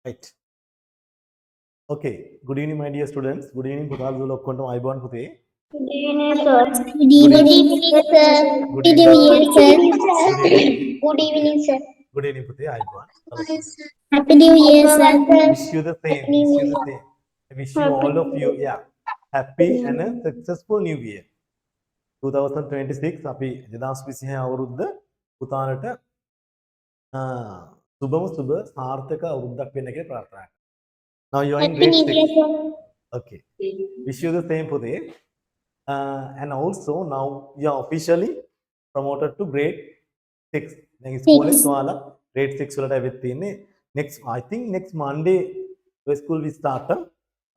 Right. Okay. Good evening, my dear students. Good evening, පුතාලු ඔක්කොන්ටම අයබෝන් පුතේ. Good evening, sir. Good evening, sir. Good Happy evening. New Year, sir. Good evening, sir. Good evening, පුතේ. අයබෝන්. Happy New Year, sir. Wish you the same. Wish you the same. I wish you all of you, yeah, happy and a successful new year. 2026 අපි 2026 අවුරුද්ද පුතාලට සුබම සුබ සාර්ථක අවුරුද්දක් වෙන්න කියලා ප්‍රාර්ථනා කරනවා. Now you are in Happy grade New Year, 6. sir. Okay. Wish you the same පුතේ. And also now you are officially promoted to grade 6. දැන් ඉස්කෝලේ ඔයාලා grade 6 වලට ඇවිත් තින්නේ. Next, I think next Monday the school will start.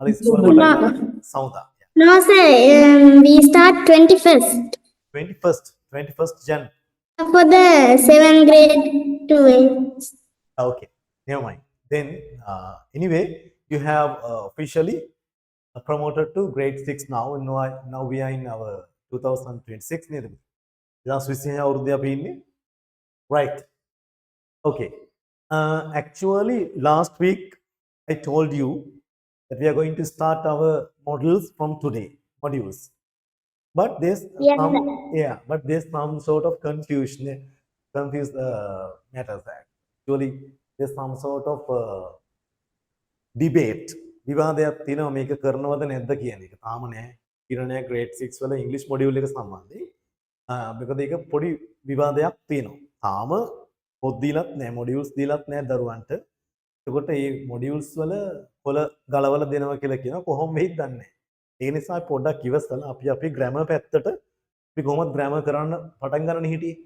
අර ඉස්කෝලේ වලට සවුදා. No, sir. We start 21st 21st Jan. for the 7th grade to 8th. Okay, never mind. Then anyway, you have officially promoted to grade 6 now. Now we are in our 2026 නේද? 2026 අවුරුද්දේ අපි ඉන්නේ. Right. Okay. Actually, last week I told you that we are going to start our modules from today. Modules. But there's Yes, some, sir. yeah, but there's some sort of confusion, confused matters. Actually, there's some sort of debate. විවාදයක් තියෙනවා මේක කරනවද නැද්ද කියන එක. තාම නෑ. ඉරණේ grade 6 වල English module එක සම්බන්ධයි. මොකද ඒක පොඩි විවාදයක් තියෙනවා. තාම පොත් දීලත් නෑ, modules දීලත් නෑ දරුවන්ට. එතකොට මේ modules වල කොළ ගලවලා දෙනවා කියලා කියනවා කොහොම වෙයිද දන්නේ නෑ. ඒ නිසා පොඩ්ඩක් ඉවසලා අපි grammar පැත්තට අපි කොහොමද grammar කරන්න පටන් ගන්න හිටියේ.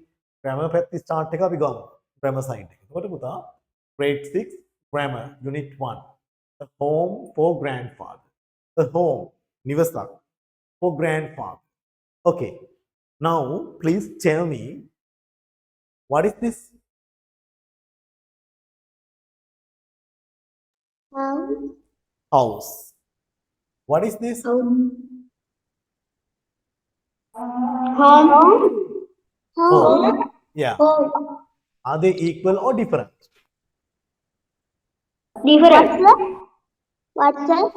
grammar පැත්ත start එක අපි ගමු. grammar side එක. එතකොට පුතා grade 6 grammar unit 1. The home for grandfather. The home නිවසක් for grandfather. Okay. Now please tell me what is this? House. What is this? Home. Home. Yeah. Home. Are they equal or different? Different. What's that?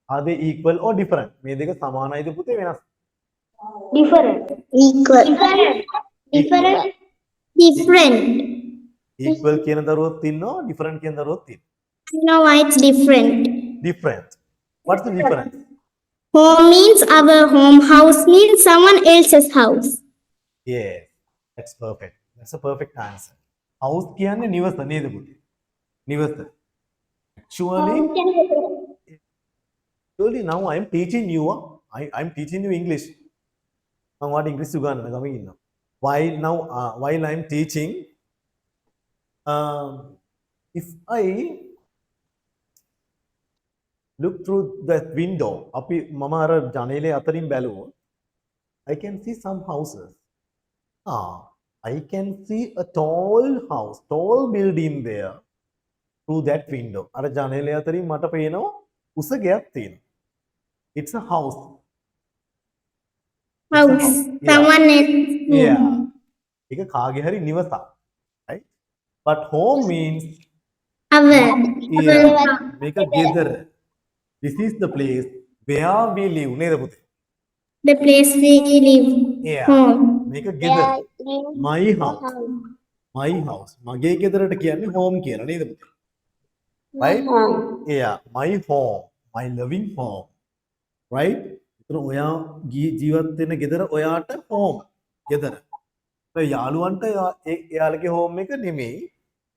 Are they equal or different? මේ දෙක සමානයිද පුතේ වෙනස්? Different. Equal. Different. Different. Equal කියන දරුවොත් ඉන්නවා, different කියන දරුවොත් ඉන්නවා. No, it's different. Different. What's the difference? Home means our home. House means someone else's house. Yeah, that's perfect. That's a perfect answer. House කියන්නේ නිවස නේද පුතේ? නිවස. Actually now I am teaching you. I'm teaching you English. මම වාට ඉංග්‍රීසි උගන්වන්න ගමන් ඉන්නවා. While I am teaching, if I look through that window, අපි මම අර ජනේලේ අතරින් බැලුවොත් I can see some houses. I can see a tall house, tall building there through that window. අර ජනේලේ අතරින් මට පේනවා උස ගෙයක් තියෙනවා. It's a house. House. Yeah. Someone else. Yeah. ඒක කාගේ හරි නිවසක්. Right? But home means Our. yeah, මේක ගෙදර. This is the place where we live. නේද පුතේ? The place we live. Yeah. Home. මේක ගෙදර. My house. My house. මගේ ගෙදරට කියන්නේ home කියලා නේද පුතේ? Right? Yeah. My home. My loving home. Right? එතන ඔයා ජීවත් වෙන ගෙදර ඔයාට home. ගෙදර. ඒ යාළුවන්ට එයාලගේ home එක නෙමෙයි.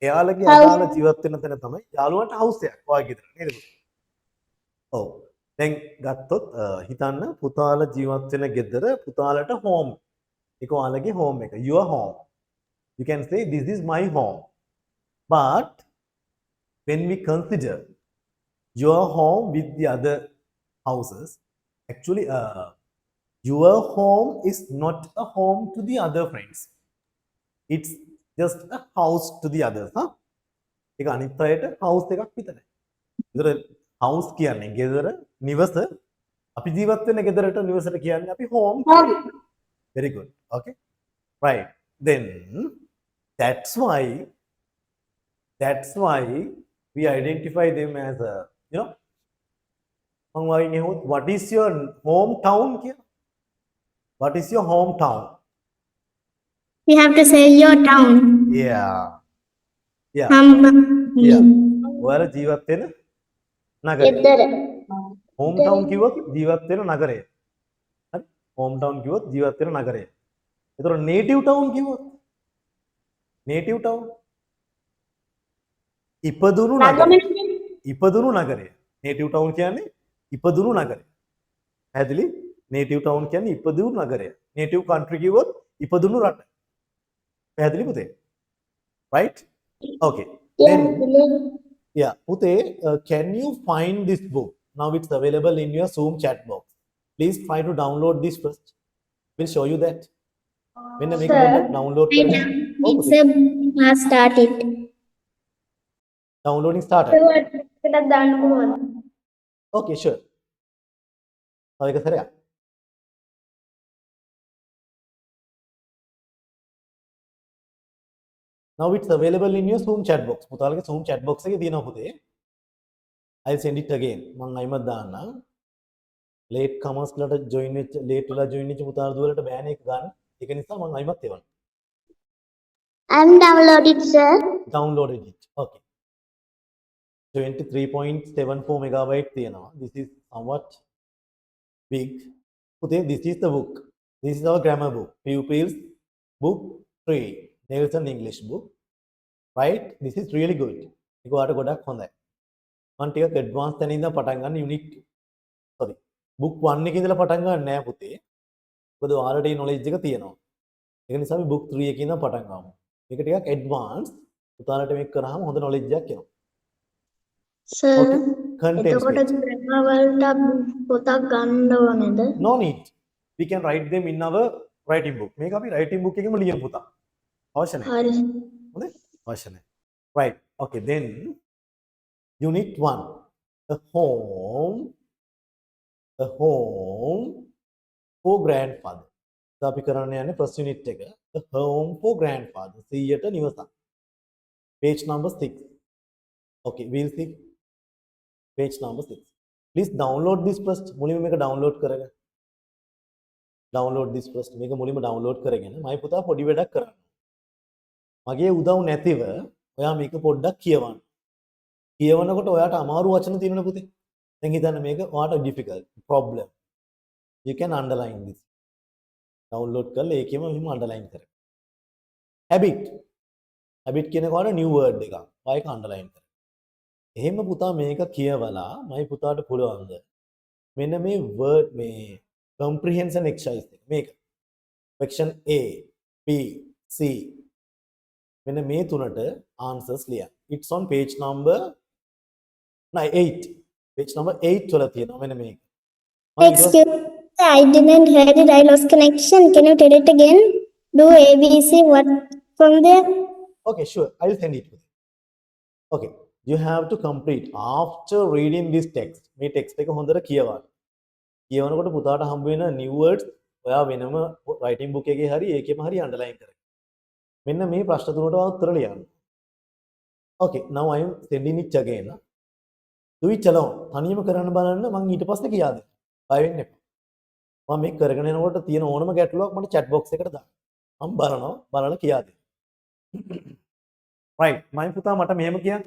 එයාලගේ අදාළ ජීවත් වෙන තැන තමයි යාළුවන්ට house එකක්. ඔයාගේ ගෙදර නේද පුතේ? ඔව්. දැන් ගත්තොත් හිතන්න පුතාලා ජීවත් වෙන ගෙදර පුතාලට home. ඒක ඔයාලගේ home එක. Your home. You can say this is my home. But when we consider your home with the other houses, actually your home is not a home to the other friends. It's just a house to the others. ඒක අනිත් අයට house එකක් විතරයි. ඒතර house කියන්නේ ගෙදර, නිවස. අපි ජීවත් වෙන ගෙදරට නිවසට කියන්නේ අපි home. Very good. Okay. Right. Then that's why we identify them as a, you know, what is your hometown here? What is your hometown? We have to say your town. Yeah. Yeah. Yeah. ඔයාලා ජීවත් වෙන නගරය. ගෙදර. hometown කිව්වොත් ජීවත් වෙන නගරය. හරි? hometown කිව්වොත් ජීවත් වෙන නගරය. එතකොට native town කිව්වොත් native town ඉපදුණු නගරය. ඉපදුණු නගරය. native town කියන්නේ ඉපදුණු නගරය. පැහැදිලි? native town කියන්නේ ඉපදුණු නගරය. native country කිව්වොත් ඉපදුණු රට. පැහැදිලි පුතේ? right? Okay. Then yeah, Pute, can you find this book? Now it's available in your Zoom chat box. Please try to download this first. We'll show you that. When I make a download, It's a started. downloading started. Okay, sure. Now it's available in your Zoom chat box. පුතාලගේ Zoom chat box එකේ තියෙනවා පුතේ. I'll send it again. මම අයිමත් දාන්න. late comers ලට join වෙච්ච late වෙලා join වෙච්ච පුතාලා දුවලට බෑනේ එක ගන්න. ඒක නිසා මම අයිමත් එවන්න. I'm downloaded, sir. Downloaded it. Okay. 23.74 megabyte තියෙනවා. This is somewhat big. පුතේ, this is the book. This is our grammar book. Pupils book 3. Nelson English book. Right? This is really good. ඒක ඔයාලට ගොඩක් හොඳයි. මම ටිකක් ඇඩ්වාන්ස් තැන ඉඳන් පටන් ගන්න යුනිට් sorry book 1 එකේ ඉඳලා පටන් ගන්න නෑ පුතේ. මොකද ඔයාලට මේ knowledge එක තියෙනවා. ඒක නිසා අපි book 3 එකේ ඉඳන් පටන් ගමු. මේක ටිකක් ඇඩ්වාන්ස්. පුතාලට මේක කරාම හොඳ knowledge එකක් එනවා. Sir, Okay. Contents එතකොට page. grammar වලට පොතක් ගන්න ඕනේද? No need. We can write them in our writing book. මේක අපි writing book එකේම ලියමු පුතා. අවශ්‍ය නැහැ. හරි. හොඳයි? අවශ්‍ය නැහැ. Right. Okay, then unit 1. A home for grandfather. අපි කරන්න යන්නේ first unit එක. A home for grandfather. 100ට නිවසක්. Page number 6. Okay, we'll see. Page number 6. Please download this first. මුලින්ම මේක download කරගන්න. Download this first. මේක මුලින්ම download කරගෙන මයි පුතා පොඩි වැඩක් කරන්න. මගේ උදව් නැතිව ඔයා මේක පොඩ්ඩක් කියවන්න. කියවනකොට ඔයාට අමාරු වචන තියෙනවනේ පුතේ. දැන් හිතන්න මේක ඔයාට difficult problem. You can underline this. Download කරලා ඒකෙම මෙහෙම underline කරගන්න. Habit. Habit කියන කොහොමද new word එකක්. ඔයා ඒක underline කරගන්න. එහෙම පුතා මේක කියවලා මයි පුතාට පුළුවන්ද මෙන්න මේ word මේ comprehension exercise එක මේක section A B C මෙන්න මේ තුනට answers ලියන්න. It's on page number 8. Page number 8 වල තියෙනවා මෙන්න මේක. Excuse me, I didn't hear it. I lost connection. Can you tell it again? Do ABC what from there? Okay, sure. I'll send it to you. Okay. You have to complete after reading this text. මේ text එක හොඳට කියවන්න. කියවනකොට පුතාට හම්බ වෙන new words ඔයා වෙනම writing book එකේ හරි ඒකෙම හරි underline කරගන්න. මෙන්න මේ ප්‍රශ්න තුනට උත්තර ලියන්න. Okay, now I am sending it again. Do it alone. තනියම කරන්න බලන්න මම ඊට පස්සේ කියා දෙන්න. බය වෙන්න එපා. මම මේක කරගෙන යනකොට තියෙන ඕනම ගැටලුවක් මට chat box එකට දාන්න. මම බලලා කියා දෙන්න. Right. මම පුතා මට මෙහෙම කියන්න.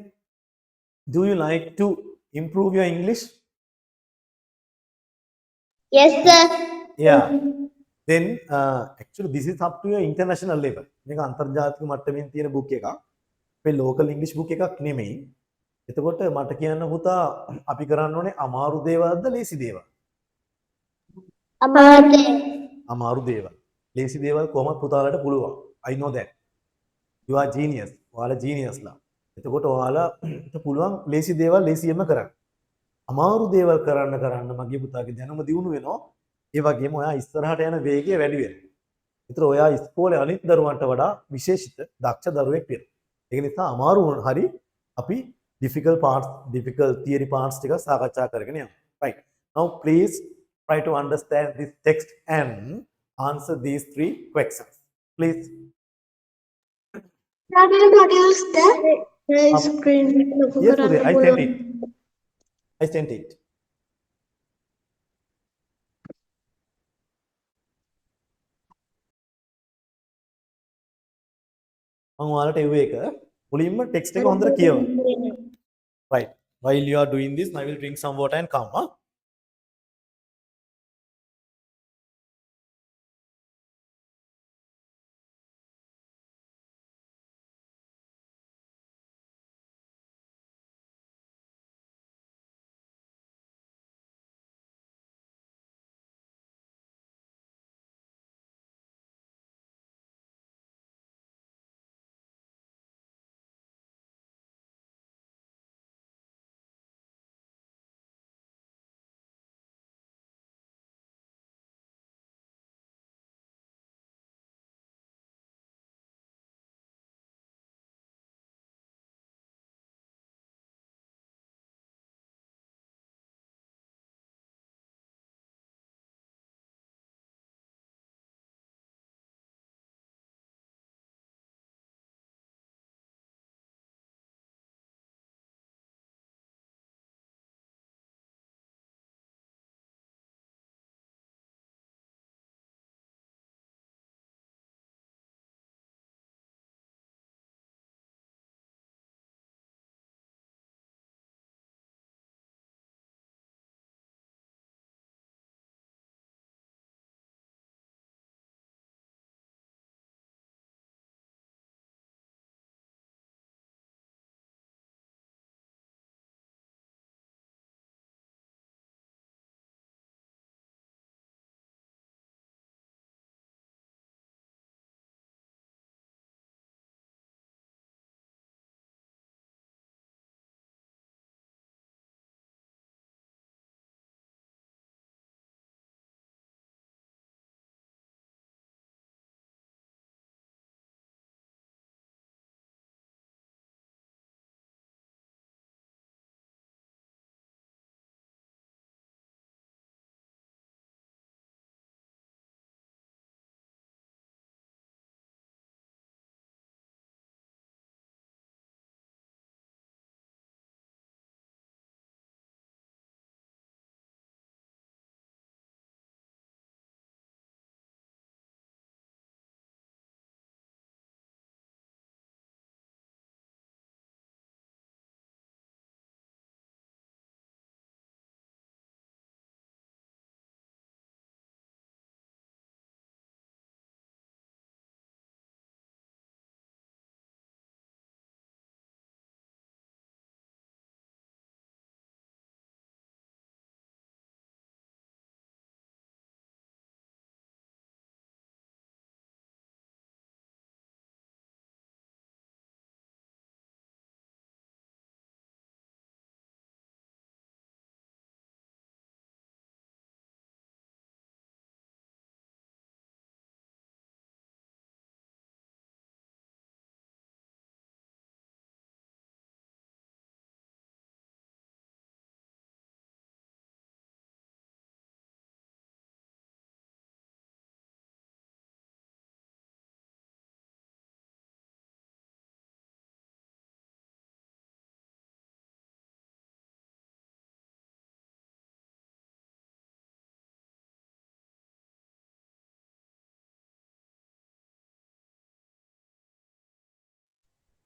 Do you like to improve your English? Yes, sir. Yeah. Then actually this is up to your international level. මේක අන්තර්ජාතික මට්ටමින් තියෙන book එකක්. අපේ local English book එකක් නෙමෙයි. එතකොට මට කියන්න පුතා අපි කරන්න ඕනේ අමාරු දේවල්ද ලේසි දේවල්? අමාරු දේවල්. ලේසි දේවල් කොහොමද පුතාලට පුළුවන්? I know that. You are genius. ඔයාලා genius ලා. එතකොට ඔයාලට පුළුවන් ලේසි දේවල් ලේසියෙන්ම කරන්න. අමාරු දේවල් කරන්න මගේ පුතාගේ දැනුම දියුණු වෙනවා. ඒ වගේම ඔයා ඉස්සරහට යන වේගය වැඩි වෙනවා. ඒතර ඔයා ඉස්කෝලේ අනිත් දරුවන්ට වඩා විශේෂිත දක්ෂ දරුවෙක් වෙනවා. ඒක නිසා අමාරු හරි අපි difficult theory parts ටික සාකච්ඡා කරගෙන යමු. Right. Now please try to understand this text and answer these 3 questions. Please. Can you produce the screen එක ලොකු Yes, කරන්න Uday, I sent පුළුවන්. it. I sent it. මම ඔයාලට එව්වේ එක මුලින්ම ටෙක්ස්ට් එක හොඳට කියවන්න. Right. While you are doing this, I will drink some water and come. Huh?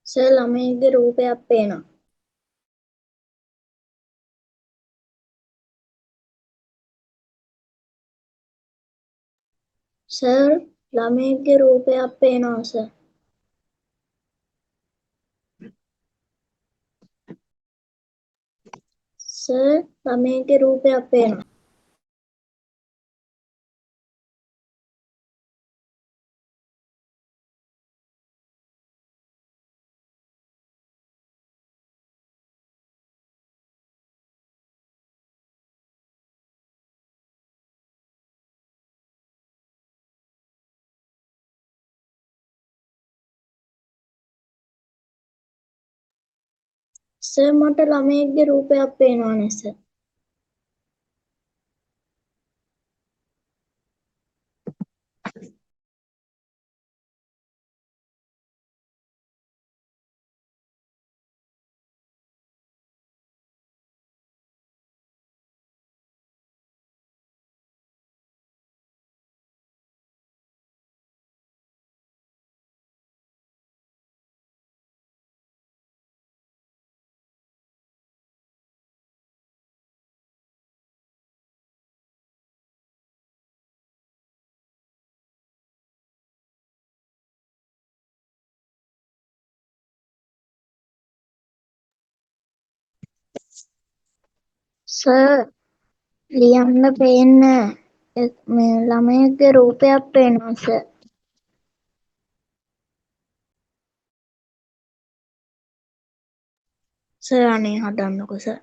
Sir ළමයෙක්ගේ රූපයක් පේනවා. සර් ළමයෙක්ගේ රූපයක් පේනවා සර්. සර් ළමයෙක්ගේ රූපයක් පේනවා. සර් මට ළමයෙක්ගේ රූපයක් පේනවානේ සර්. සර් ලියන්න පේන්නේ මේ ළමයෙක්ගේ රූපයක් පේනවා සර්. සර් අනේ හදන්නකෝ සර්.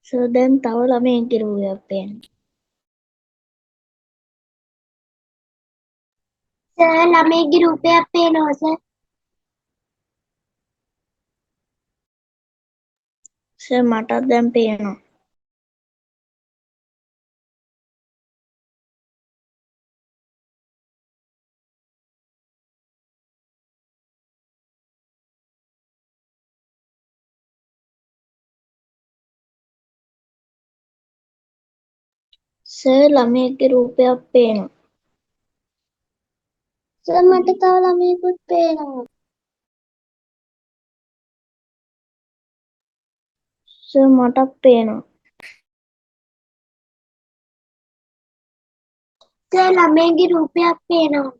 සර් දැන් තව ළමයෙක්ගේ රූපයක් පේනවා. සර් ළමයෙක්ගේ රූපයක් පේනවා සර්. සර් මටත් දැන් පේනවා. සර් ළමයෙක්ගේ රූපයක් පේනවා. සර් මට තව ළමයෙකුත් පේනවා. සර් මටත් පේනවා. සර් ළමයෙක්ගේ රූපයක් පේනවා.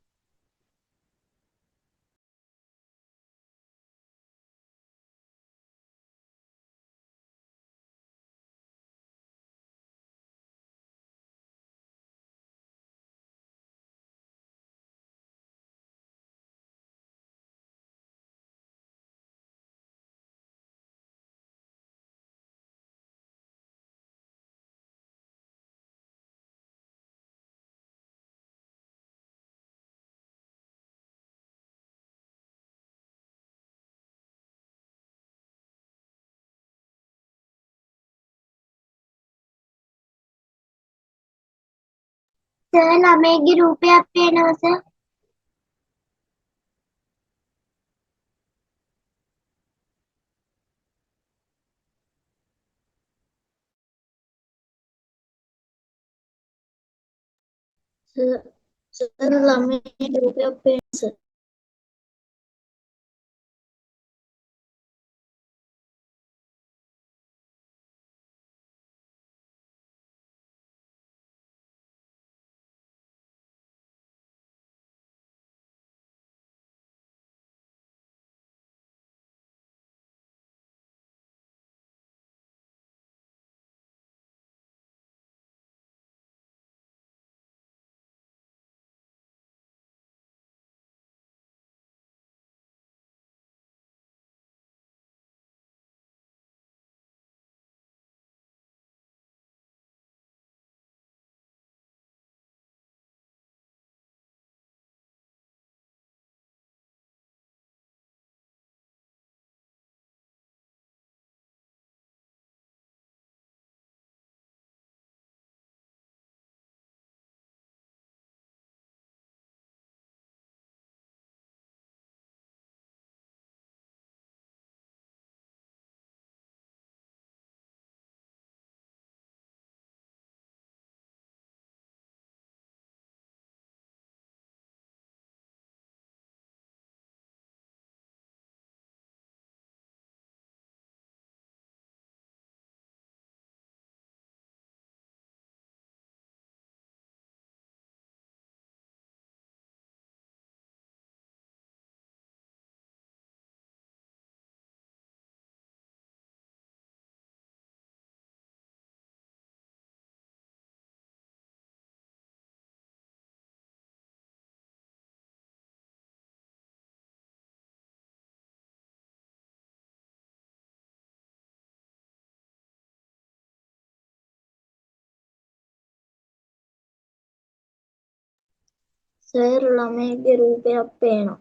සර් ළමයෙක්ගේ රූපයක් පේනවා සර්. සර් ළමයෙක්ගේ රූපයක් පේනවා සර්. සර් ළමයෙක්ගේ රූපයක් පේනවා.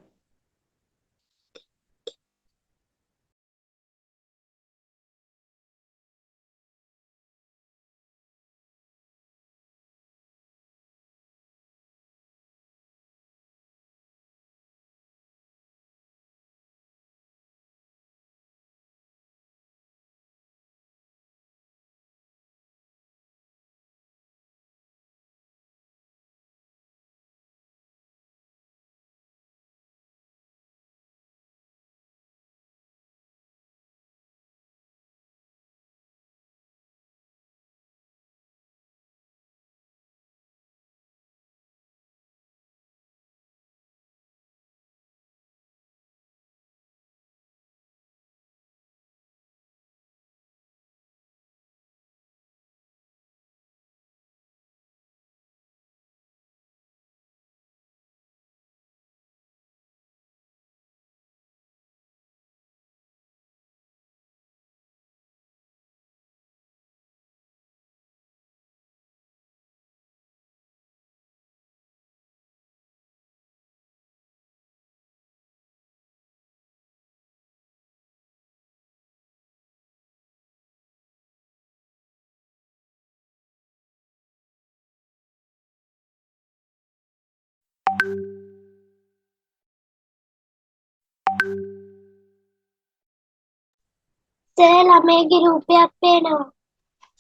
සර් ළමයිගේ රූපයක් පේනවා.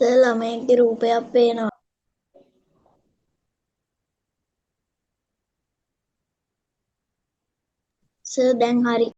සර් ළමයිගේ රූපයක් පේනවා. සර් දැන් හරි.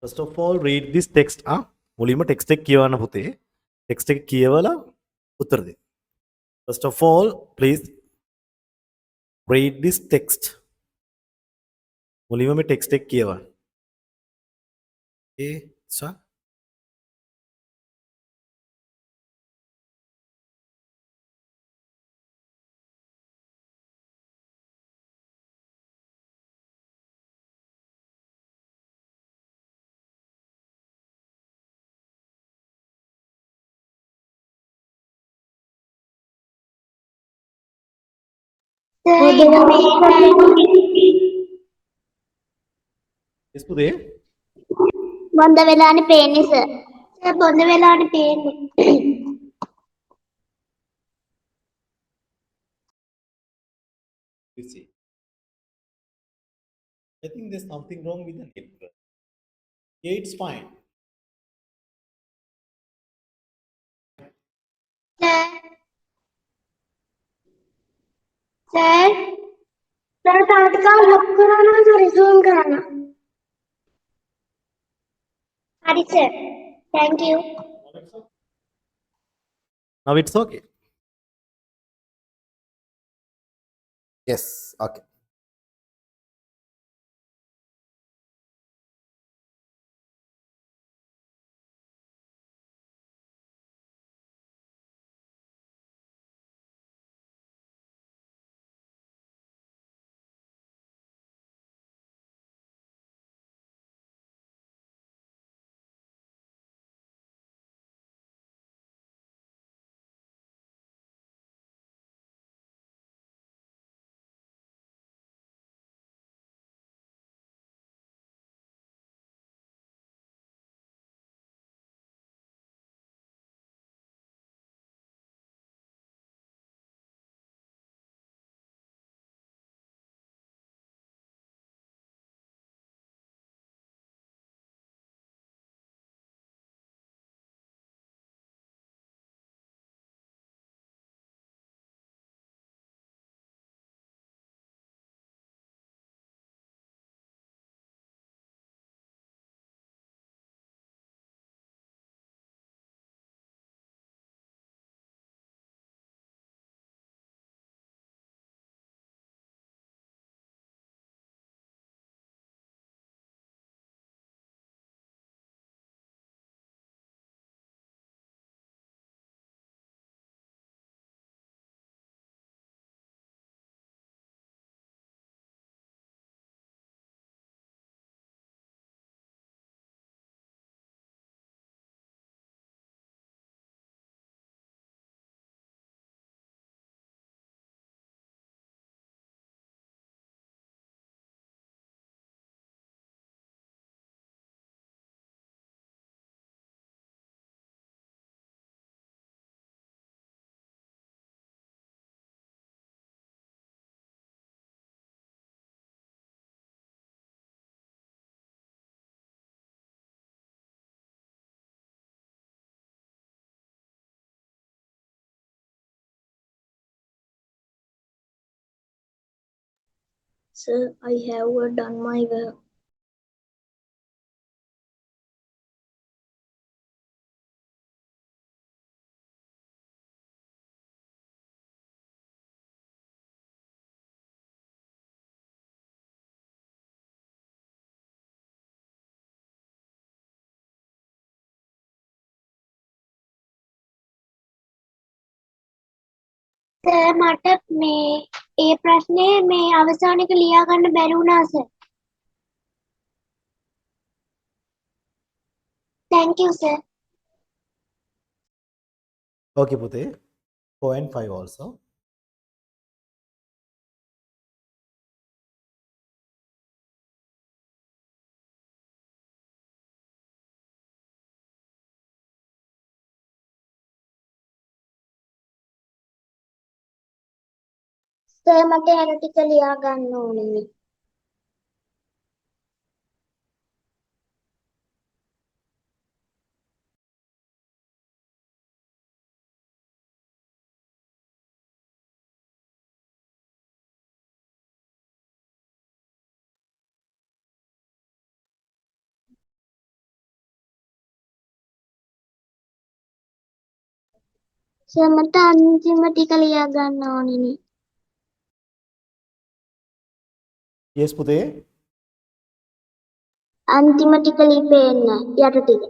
First of all, read this text. මුලින්ම text එක කියවන්න පුතේ. text එක කියවලා උත්තර දෙන්න. First of all, please read this text. මුලින්ම මේ text එක කියවන්න. Okay, sir. Yes, පුතේ. බොඳ වෙලානේ පේන්නේ සර්. සර් බොඳ වෙලානේ පේන්නේ. You see. I think there's something wrong with the network. Yeah, it's fine. Sir sir තව ටිකක් ලොක් කරනවා සර් zoom කරන්න. හරි sir. Thank you. Now it's okay. Yes, okay. Sir, I have done my work. Sir මට ඒ ප්‍රශ්නේ අවසානයක ලියා ගන්න බැරි වුණා sir. Thank you sir. Okay පුතේ 4 and 5 also. සර් මට අර ටික ලියා ගන්න ඕනේ. සර් මට අන්තිම ටික ලියා ගන්න ඕනේ. Yes පුතේ. අන්තිම ටික ලිපෙන්න යට ටික.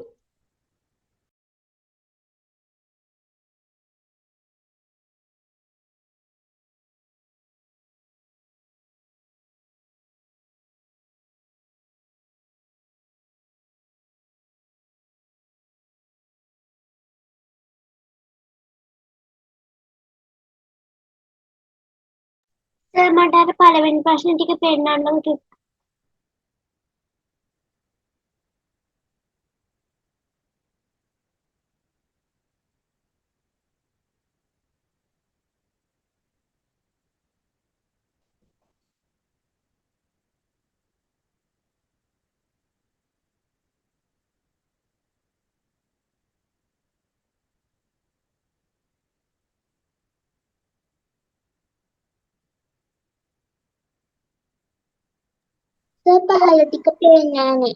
සර් මට අර පළවෙනි ප්‍රශ්න ටික පෙන්නන්නම් කිව්වා. සර් පහළ ටික පේන්නේ නෑනේ.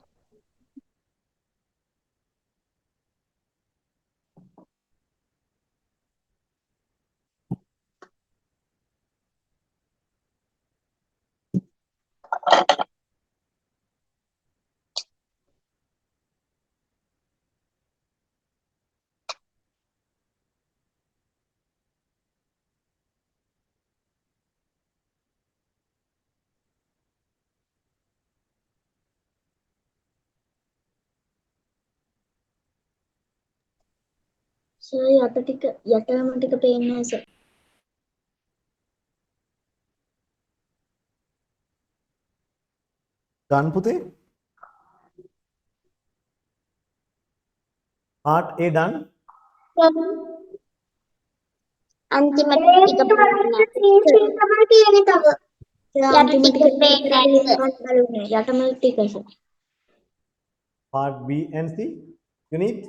සර් යට ටික යටම ටික පේන්නේ නෑ සර්. Done පුතේ. Part A done. අන්තිම ටික පේන්නේ තමයි තියෙන්නේ තව. යට ටික පේන්නේ නෑ සර්. යටම ටික sir. Part B and C. Unit.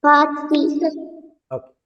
Part C sir. Okay.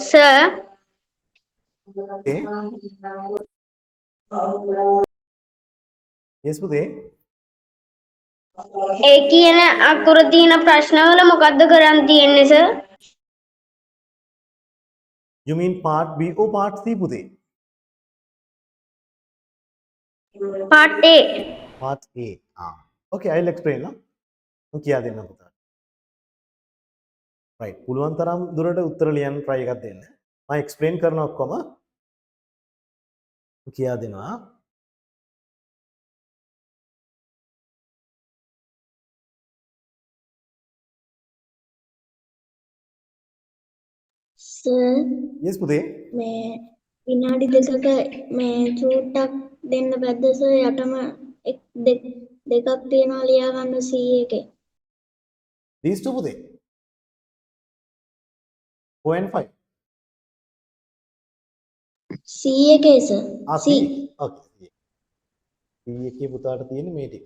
Sir, Okay. Yes, පුතේ. ඒ කියන අකුර තියෙන ප්‍රශ්නවල මොකද්ද කරන් තියෙන්නේ sir? You mean part B or part C පුතේ? Part A. Part A. Okay, I'll explain now. මම කියා දෙන්න පුතාට. Right. පුළුවන් තරම් දුරට උත්තර ලියන්න try එකක් දෙන්න. මම explain කරන ඔක්කොම කියා දෙනවා. Sir, Yes පුතේ. මේ විනාඩි දෙකක මේ චූට්ටක් දෙන්න බැද්ද sir යටම දෙකක් තියනවා ලියා ගන්න C එකේ. These two පුතේ. 4 and 5. C එකේ sir. C. Okay. C එකේ පුතාට තියෙන මේ ටික.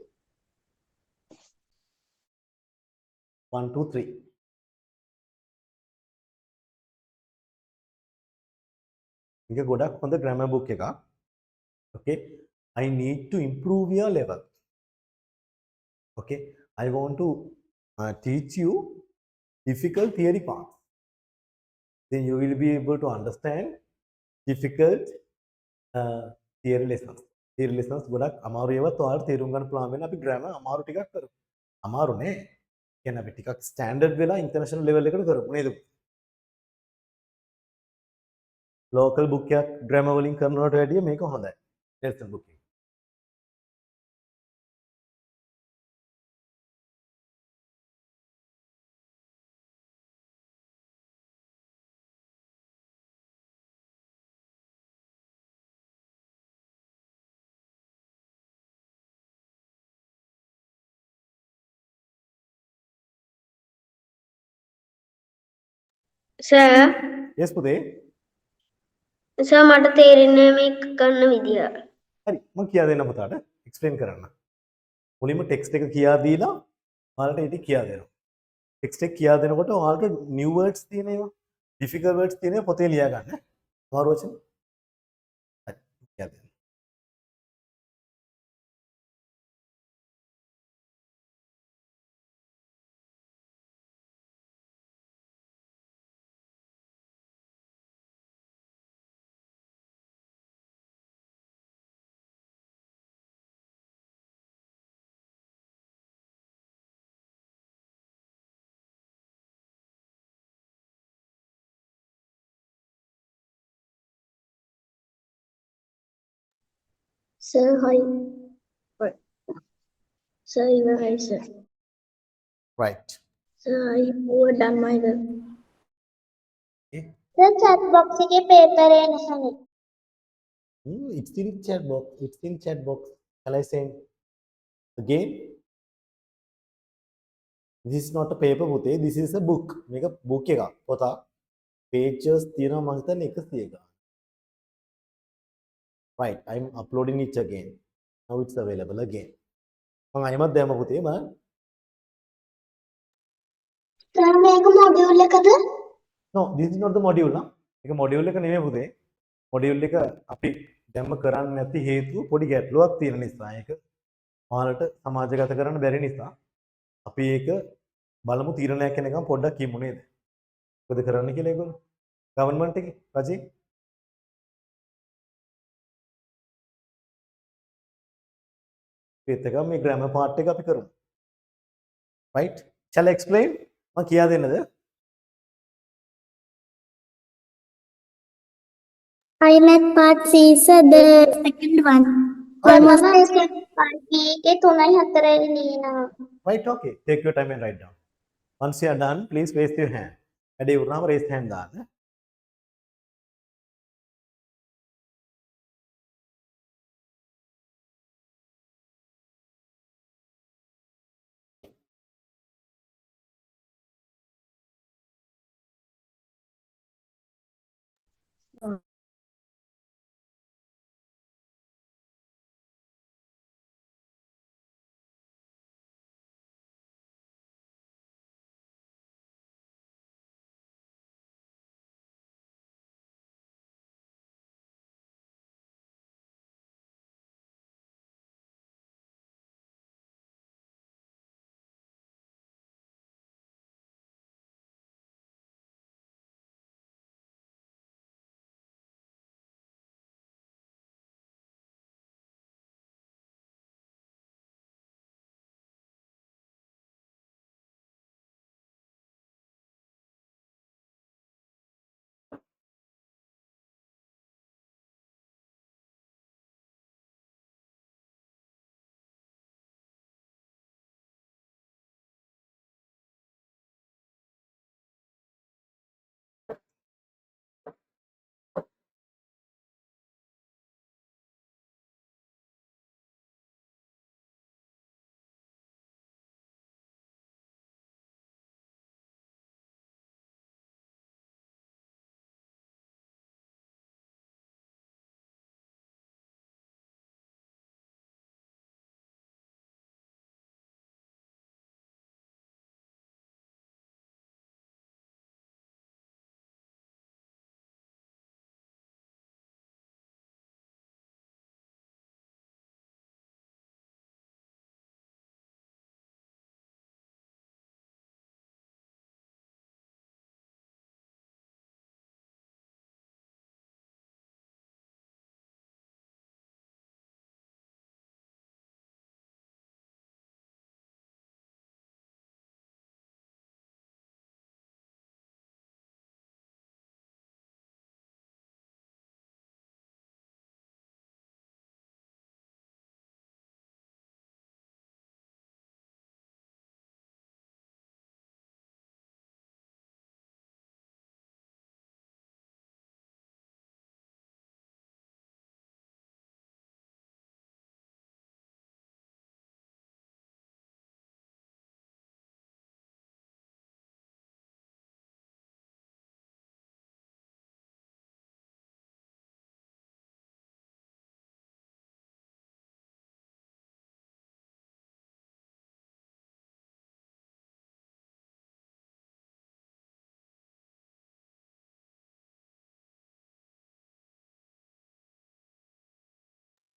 1 2 3. මේක ගොඩක් හොඳ grammar book එකක්. Okay. I need to improve your level. Okay. I want to teach you difficult theory parts. Then you will be able to understand difficult theory lessons. Theory lessons ගොඩක් අමාරු ඒවත් ඔයාලට තේරුම් ගන්න පුළුවන් වෙන අපි grammar අමාරු ටිකක් කරමු. අමාරු නේ. කියන්නේ අපි ටිකක් ස්ටෑන්ඩඩ් වෙලා ඉන්ටර්නැෂනල් ලෙවල් එකට කරමු නේද? ලෝකල් බුක් එකක් grammar වලින් කරනවට වැඩිය මේක හොඳයි. lesson book එක. Sir, yes පුතේ. sir මට තේරෙන්නේ මේක කරන විදිය. හරි මම කියා දෙන්න පුතාට explain කරන්න. මුලින්ම text එක කියා දීලා ඔයාලට ඒක කියා දෙනවා. text එක කියා දෙනකොට ඔයාලට new words තියෙන ඒවා difficult words තියෙන ඒවා පොතේ ලියා ගන්න. අමාරු වචන. හරි කියා දෙන්න. Sir, hi. Sir, ඉවරයි sir. right. Sir, I have done my work. Okay. Sir, chat box එකේ paper එක නැසනේ. It's in chat box. It's in chat box. Shall I say again? This is not a paper පුතේ. This is a book. මේක book එකක්. පොතක්. pages තියෙනවා මම හිතන්නේ 100 ගාන. Right. I'm uploading it again. Now it's available again. මම අයමත් දැම්ම පුතේ මම. Sir, මේක module එකද? No, this is not the module නා. මේක module එක නෙමෙයි පුතේ. module එක අපි දැම්ම කරන්නේ නැති හේතුව පොඩි ගැටලුවක් තියෙන නිසා ඒක ඔයාලට සමාජගත කරන්න බැරි නිසා අපි ඒක බලමු තීරණයක් වෙනකම් පොඩ්ඩක් කියමු නේද? මොකද කරන්න කියලා ඒගොල්ලෝ ගවර්න්මන්ට් එකේ රජේ ඒත් එක මේ grammar part එක අපි කරමු. right? Shall I explain? මම කියා දෙන්නද? IMAT part C is the second one. Almost party එකේ 3යි 4යි ලියනවා. Right, okay. Take your time and write down. Once you are done, please raise your hand. වැඩේ වුණාම raise hand දාන්න.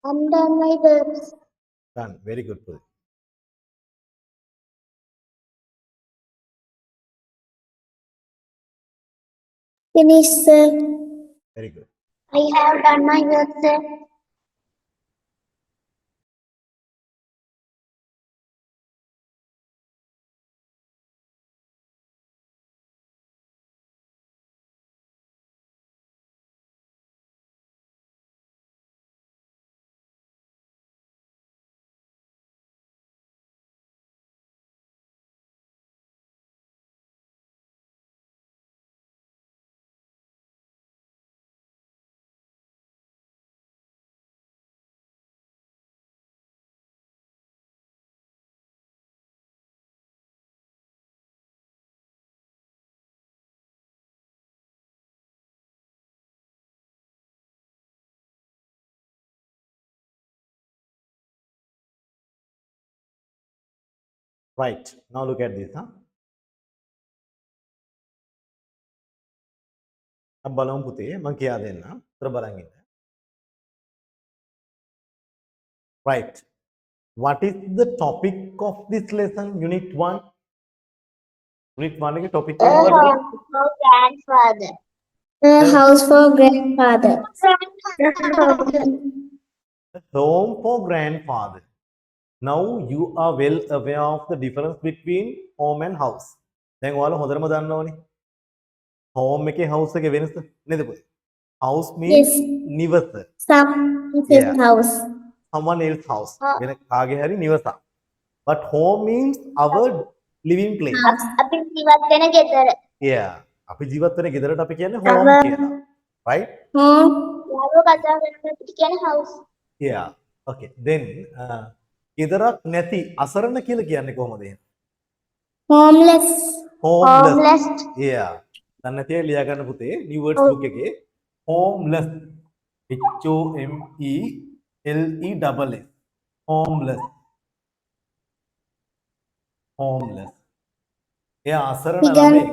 Undone my verbs. Done. Very good, Puri. Finish, sir. Very good. I have done my work, sir. Right. Now look at this. अब බලමු පුතේ මම කියා දෙන්න. උත්තර බලන් ඉන්න. Right. What is the topic of this lesson? Unit 1. Unit 1 එකේ topic එක මොකක්ද? For grandfather. A house for grandfather. Home for grandfather. Now you are well aware of the difference between home and house. දැන් ඔයාලා හොඳටම දන්නවනේ. home එකේ house එකේ වෙනස නේද පුතේ? House means Yes. නිවස. Some else's Yeah. house. Someone else house. වෙන කාගේ හරි නිවසක්. But home means our living place. අපි ජීවත් වෙන ගෙදර. Yeah. අපි ජීවත් වෙන ගෙදරට අපි කියන්නේ home Our- කියලා. Right? Home. යාළුවෝ කතා කරනකොට කියන්නේ house. Yeah. Okay. Then ගෙදරක් නැති අසරණ කියලා කියන්නේ කොහොමද එහෙනම්? Homeless. Homeless. Yeah. දන්නේ නැති අය ලියා ගන්න පුතේ new words book එකේ homeless. H O M E L E double S. Homeless. Homeless. එයා අසරණ Vegan. ළමෙක්.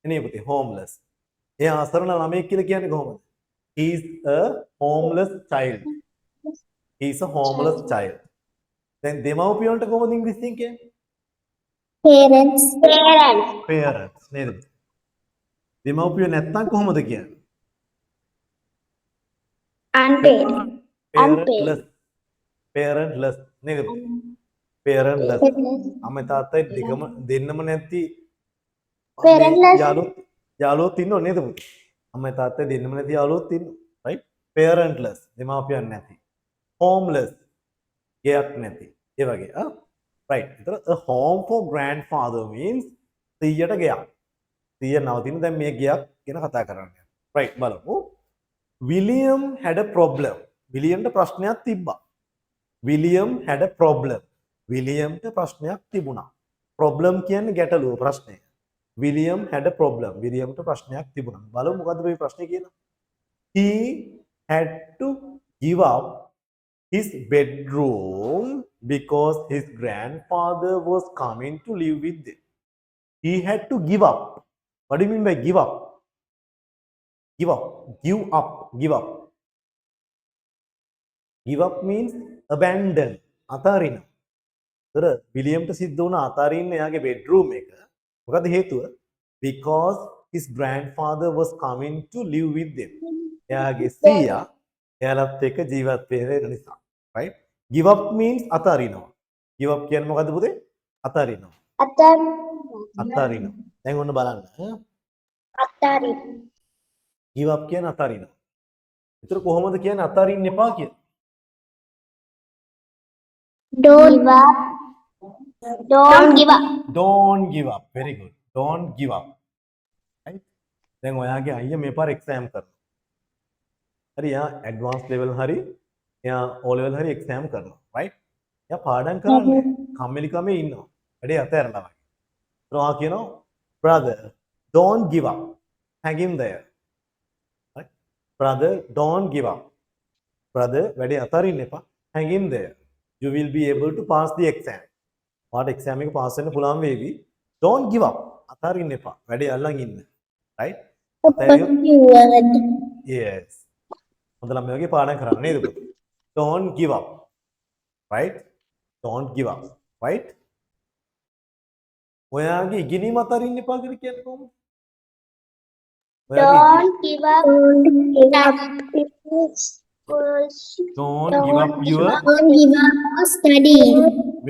එනේ පුතේ homeless. එයා අසරණ ළමෙක් කියලා කියන්නේ කොහොමද? He is a homeless child. He is a homeless child. දැන් දෙමව්පියන්ට කොහොමද ඉංග්‍රීසියෙන් කියන්නේ? Parents. Parents. Parents නේද? දෙමව්පියෝ නැත්තම් කොහොමද කියන්නේ? Unpaid. Parentless. Parentless නේද? Parentless. අම්මා තාත්තයි දෙකම දෙන්නම නැති Parentless. යාළුවෝ ඉන්නව නේද පුතේ? අම්මා තාත්තයි දෙන්නම නැති යාළුවෝත් ඉන්නවා. right? Parentless. දෙමාපියන් නැති. Homeless. ගෙයක් නැති. ඒ වගේ. right. ඒතර a home for grandfather means 100ට ගෙයක්. 100 නවතින දැන් මේ ගෙයක් ගැන කතා කරන්නේ. right බලමු. William had a problem. විලියම්ට ප්‍රශ්නයක් තිබ්බා. William had a problem. විලියම්ට ප්‍රශ්නයක් තිබුණා. problem කියන්නේ ගැටලුව ප්‍රශ්නය. William had a problem. විලියම්ට ප්‍රශ්නයක් තිබුණා. බලමු මොකද්ද මේ ප්‍රශ්නේ කියලා. He had to give up his bedroom because his grandfather was coming to live with them. He had to give up. What do you mean by give up? Give up. Give up. Give up. Give up means abandon. අතාරින. ඒතර විලියම්ට සිද්ධ වුණා අතාරින්න එයාගේ bedroom එක. මොකද හේතුව? Because his grandfather was coming to live with them. එයාගේ සීයා එයාලත් එක්ක ජීවත් වෙන නිසා. Right? Give up means අතාරිනවා. Give up කියන්නේ මොකද්ද පුතේ? අතාරිනවා. අතාරිනවා. දැන් ඔන්න බලන්න. අතාරින. Give up කියන්නේ අතාරිනවා. ඒතර කොහොමද කියන්නේ අතාරින්න එපා කියලා? Don't give up. Don't give up. Don't give up. Very good. Don't give up. Right? දැන් ඔයාගේ අයියා මේ පාර එක්සෑම් කරනවා. හරි එයා ඇඩ්වාන්ස් ලෙවල් හරි එයා O level හරි එක්සෑම් කරනවා. right? එයා පාඩම් කරන්නේ කම්මැලිකමේ ඉන්නවා. වැඩේ අතහැරලා වගේ. ඒත් ඔයා කියනවා brother don't give up. Hang in there. Right? Brother don't give up. Brother වැඩේ අතහරින්න එපා. Hang in there. You will be able to pass the exam. ඔයාට exam එක pass වෙන්න පුළුවන් වේවි. Don't give up. අතහරින්න එපා. වැඩේ අල්ලන් ඉන්න. right? Word. Yes. හොඳ ළමයි වගේ පාඩම් කරන්න නේද පුතේ? don't give up, right? Don't give up, right? ඔයාගේ ඉගෙනීම අතරින්න එපා කියලා කියන්නේ කොහොමද? ඔයාගේ Don't give up. don't give up your Don't give up your study.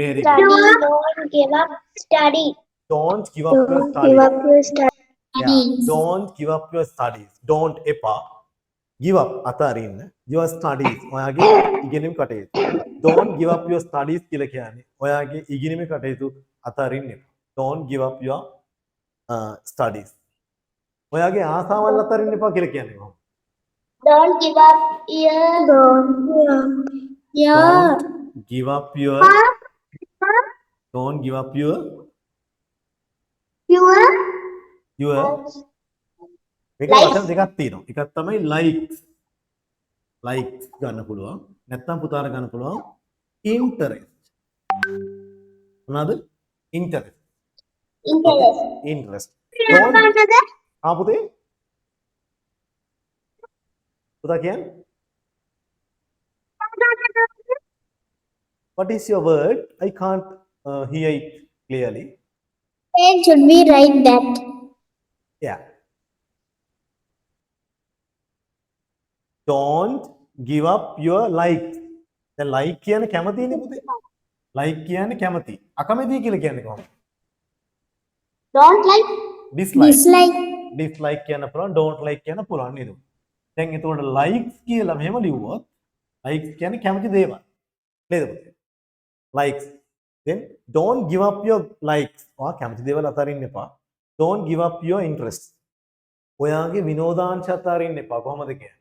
very Study. good. Don't give up. Study. Don't give up your Don't give up studies. your study. Yeah. Don't give up your studies. Don't එපා. Give up අතරින්න your studies. ඔයාගේ ඉගෙනීම කටයුතු. Don't give up your studies කියලා කියන්නේ ඔයාගේ ඉගෙනීම කටයුතු අතරින්න එපා. Don't give up your studies. ඔයාගේ ආසාවල් අතරින්න එපා කියලා කියන්නේ කොහොමද? Don't give up your. Yeah. Don't give up your don't give up your මේක Likes. වචන දෙකක් තියෙනවා. එකක් තමයි likes. Likes ගන්න පුළුවන්. නැත්නම් පුතාට ගන්න පුළුවන් interest. මොනවාද? interest. Interest. interest. Don't පුතේ. පුතා කියන්නේ? What is your word? I can't hear it clearly. Where should we write that? Yeah. Don't give up your likes. දැන් like කියන්නේ කැමතිනේ පුතේ. like කියන්නේ කැමති. අකමැති කියලා කියන්නේ කොහොමද? Don't like. dislike. Dislike. dislike කියන්න පුළුවන්, don't like කියන්න පුළුවන් නේද? දැන් එතකොට likes කියලා මෙහෙම ලිව්වොත් likes කියන්නේ කැමති දේවල්. නේද පුතේ? likes. Then don't give up your likes. ඔයා කැමති දේවල් අතරින්න එපා. Don't give up your interest. ඔයාගේ විනෝදාංශ අතරින්න එපා. කොහොමද කියන්නේ?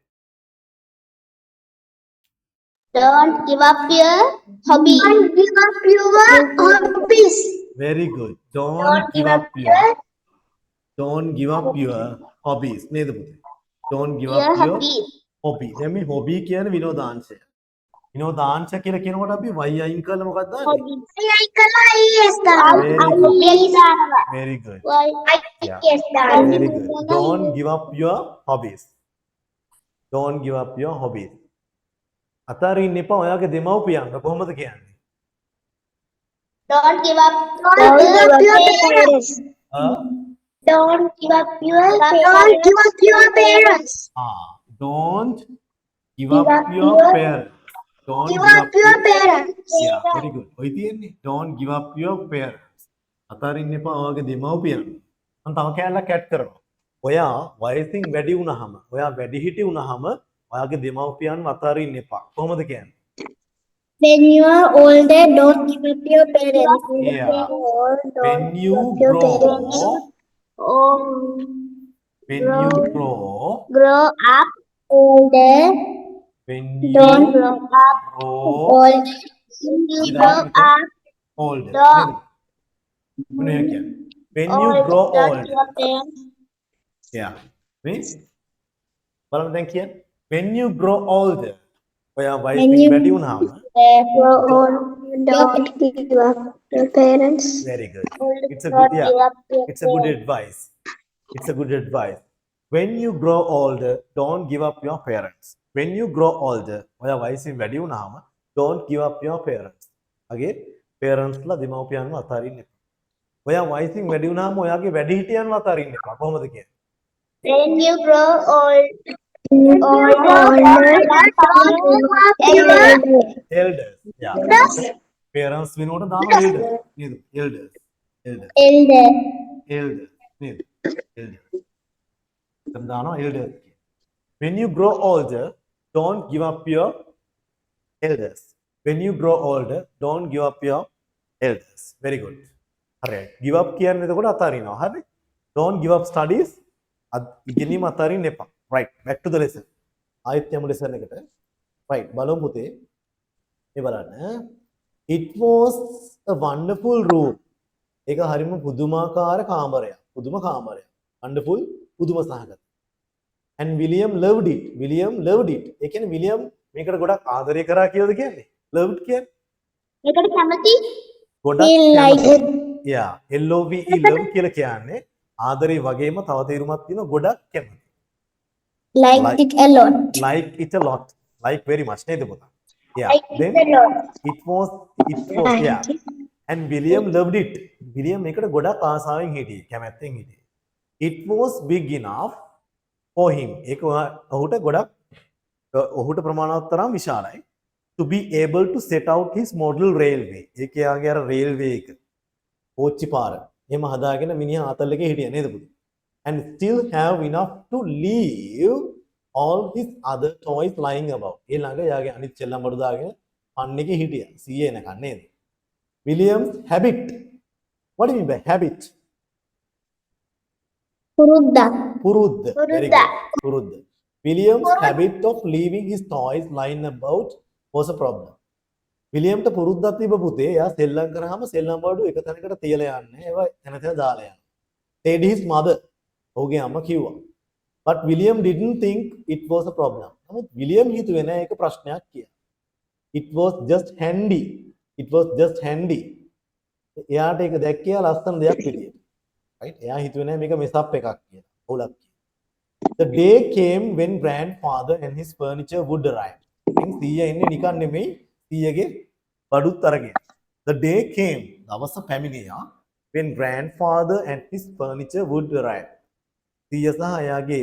Don't give up your hobby. Don't give up your hobbies. Very good. Don't Don't give give up up your your don't give up your hobbies. නේද පුතේ? Don't give up your hobbies. hobby. දැන් මේ hobby කියන්නේ විනෝදාංශය. විනෝදාංශ කියලා කියනකොට අපි y අයින් කරලා මොකක්ද දාන්නේ? Hobbies. Yes, Very good. Yeah. yes, Very good. Don't give up your hobbies. Don't give up your hobbies. අතරින් එපා ඔයාගේ දෙමව්පියන්ව කොහොමද කියන්නේ? Don't give up. Don't give up your parents. Don't give up your parents. Don't give Give up up your your- parents. Don't Give up your parents. Yeah, very good. ඔය තියෙන්නේ don't give up your parents. අතරින් එපා ඔයාගේ දෙමව්පියන්. මම තව කැලලක් add කරනවා. ඔයා වයසින් වැඩි වුණාම, ඔයා වැඩිහිටි වුණාම ඔයාගේ දෙමව්පියන් අතරින් එපා. කොහොමද කියන්නේ? When you are older, don't give up your parents. Yeah. When you grow, Oh, when you grow up. Older, when you don't Grow up. grow older. You grow up. older. Don't. මොනවා කියන්නේ? When you grow Don't old. give up parents. Yeah. Means බලන්න දැන් කියන්නේ when you grow older. ඔයා වයසින් you- වැඩි වුණාම Grow old. Don't give up your parents. very good. It's a Don't good yeah. give up your It's a good parents. advice. It's a good advice. When you grow older, don't give up your parents. When you grow older, ඔයා වයසින් වැඩි වුණාම don't give up your parents. Again, parents ලා දෙමව්පියන්ව අතරින්න එපා. ඔයා වයසින් වැඩි වුණාම ඔයාගේ වැඩිහිටියන්ව අතරින්න එපා. කොහොමද කියන්නේ? When you grow old. Elders. Yeah. Parents වෙනුවට දානවා elders. නේද? Elders. Elders. Elder. Elders. නේද? Elders. එතන දානවා elders. When you grow older, don't give up your elders. When you grow older, don't give up your elders. Very good. හරි. Give up කියන්නේ එතකොට අතාරිනවා. හරි? Don't give up studies. ඉගෙනීම අතාරින්න එපා. Right. Back to the lesson. ආයෙත් යමු lesson එකට. Right. බලමු පුතේ. මේ බලන්න. It was a wonderful room. ඒක හරිම පුදුමාකාර කාමරයක්. පුදුම කාමරයක්. Wonderful පුදුම සහගත. And William loved it. William loved it. ඒ කියන්නේ William මේකට ගොඩක් ආදරය කරා කියලාද කියන්නේ? Loved කියන්නේ ඒකට කැමති. ගොඩක් He liked කැමති. it. Yeah, LOVE love කියලා කියන්නේ ආදරේ වගේම තව තේරුමක් තියෙනවා ගොඩක් කැමති. Liked it a lot. Like it a lot. Like very much නේද පුතා? Yeah. Then it was yeah. And William loved it. William එකට ගොඩක් ආසාවෙන් හිටියේ. කැමැත්තෙන් හිටියේ. It was big enough for him. ඒක ඔහුට ගොඩක් ඔහුට ප්‍රමාණවත් තරම් විශාලයි. To be able to set out his model railway. ඒක යාගේ අර railway එක. ඕච්චි පාර. එහෙම හදාගෙන මිනිහා ආතල් එකේ හිටියා නේද පුතේ? And still have enough to leave all his other toys lying about. ඒ ළඟ යාගේ අනිත් චෙල්ලම් බඩු දාගෙන පන් එකේ හිටියා. සීයේ එනකන් නේද? William's habit. What do you mean by habit? පුරුද්දක්. Purud. Very good. Purud. William's habit of leaving his toys lying about was a problem. විලියම්ට පුරුද්දක් තිබ්බ පුතේ එයා සෙල්ලම් කරාම සෙල්ලම් බඩු එක තැනකට තියලා යන්නේ ඒවා තැන තැන දාලා යනවා. said his mother. ඔහුගේ අම්මා කිව්වා. But William didn't think it was a problem. නමුත් විලියම් හිතුවේ නෑ ඒක ප්‍රශ්නයක් කියලා. It was just handy. It was just handy. එයාට ඒක දැක්කියා ලස්සන දෙයක් විදියට. right? එයා හිතුවේ නෑ මේක මෙසප් එකක් කියලා. ඔලක්. The day came when grandfather and his furniture would arrive. ඉතින් සීයා ඉන්නේ නිකන් නෙමෙයි සීයාගේ බඩුත් අරගෙන. The day came. දවස පැමිණියා when grandfather and his furniture would arrive. සීයා සහ එයාගේ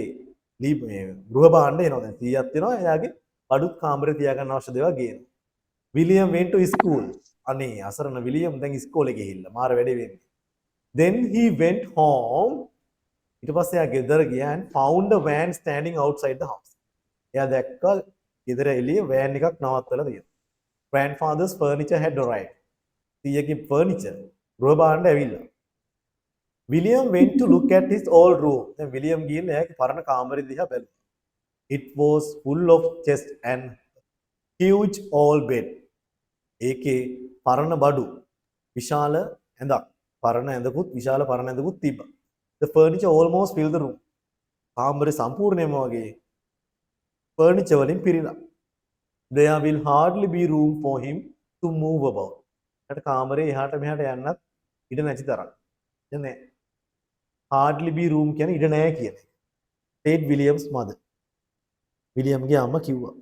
ගෘහ භාණ්ඩ එනවා. දැන් සීයාත් එනවා එයාගේ බඩුත් කාමරේ තියාගන්න අවශ්‍ය දේවල් ගේනවා. William went to school. අනේ අසරණ විලියම් දැන් ඉස්කෝලේ ගිහිල්ලා මාර වැඩේ වෙන්නේ. Then he went home. ඊට පස්සේ එයා ගෙදර ගියා and found a van standing outside the house. එයා දැක්කා ගෙදර එළිය van එකක් නවත්තලා තියෙනවා. Grandfather's furniture had arrived. සීයාගේ furniture ගෘහ භාණ්ඩ ඇවිල්ලා. William went to look at his old room. දැන් විලියම් ගිහින් එයාගේ පරණ කාමරේ දිහා බැලුවා. It was full of chests and huge old bed. ඒකේ පරණ බඩු විශාල ඇඳක් පරණ ඇඳකුත් විශාල පරණ ඇඳකුත් තිබ්බා. The furniture almost filled the room. කාමරේ සම්පූර්ණයෙන්ම වගේ furniture වලින් පිරීලා. There will hardly be room for him to move about. ඊට කාමරේ එහාට මෙහාට යන්නත් ඉඩ නැති තරම්. දැන් නෑ. Hardly be room කියන්නේ ඉඩ නෑ කියන්නේ. said William's mother. විලියම්ගේ අම්මා කිව්වා.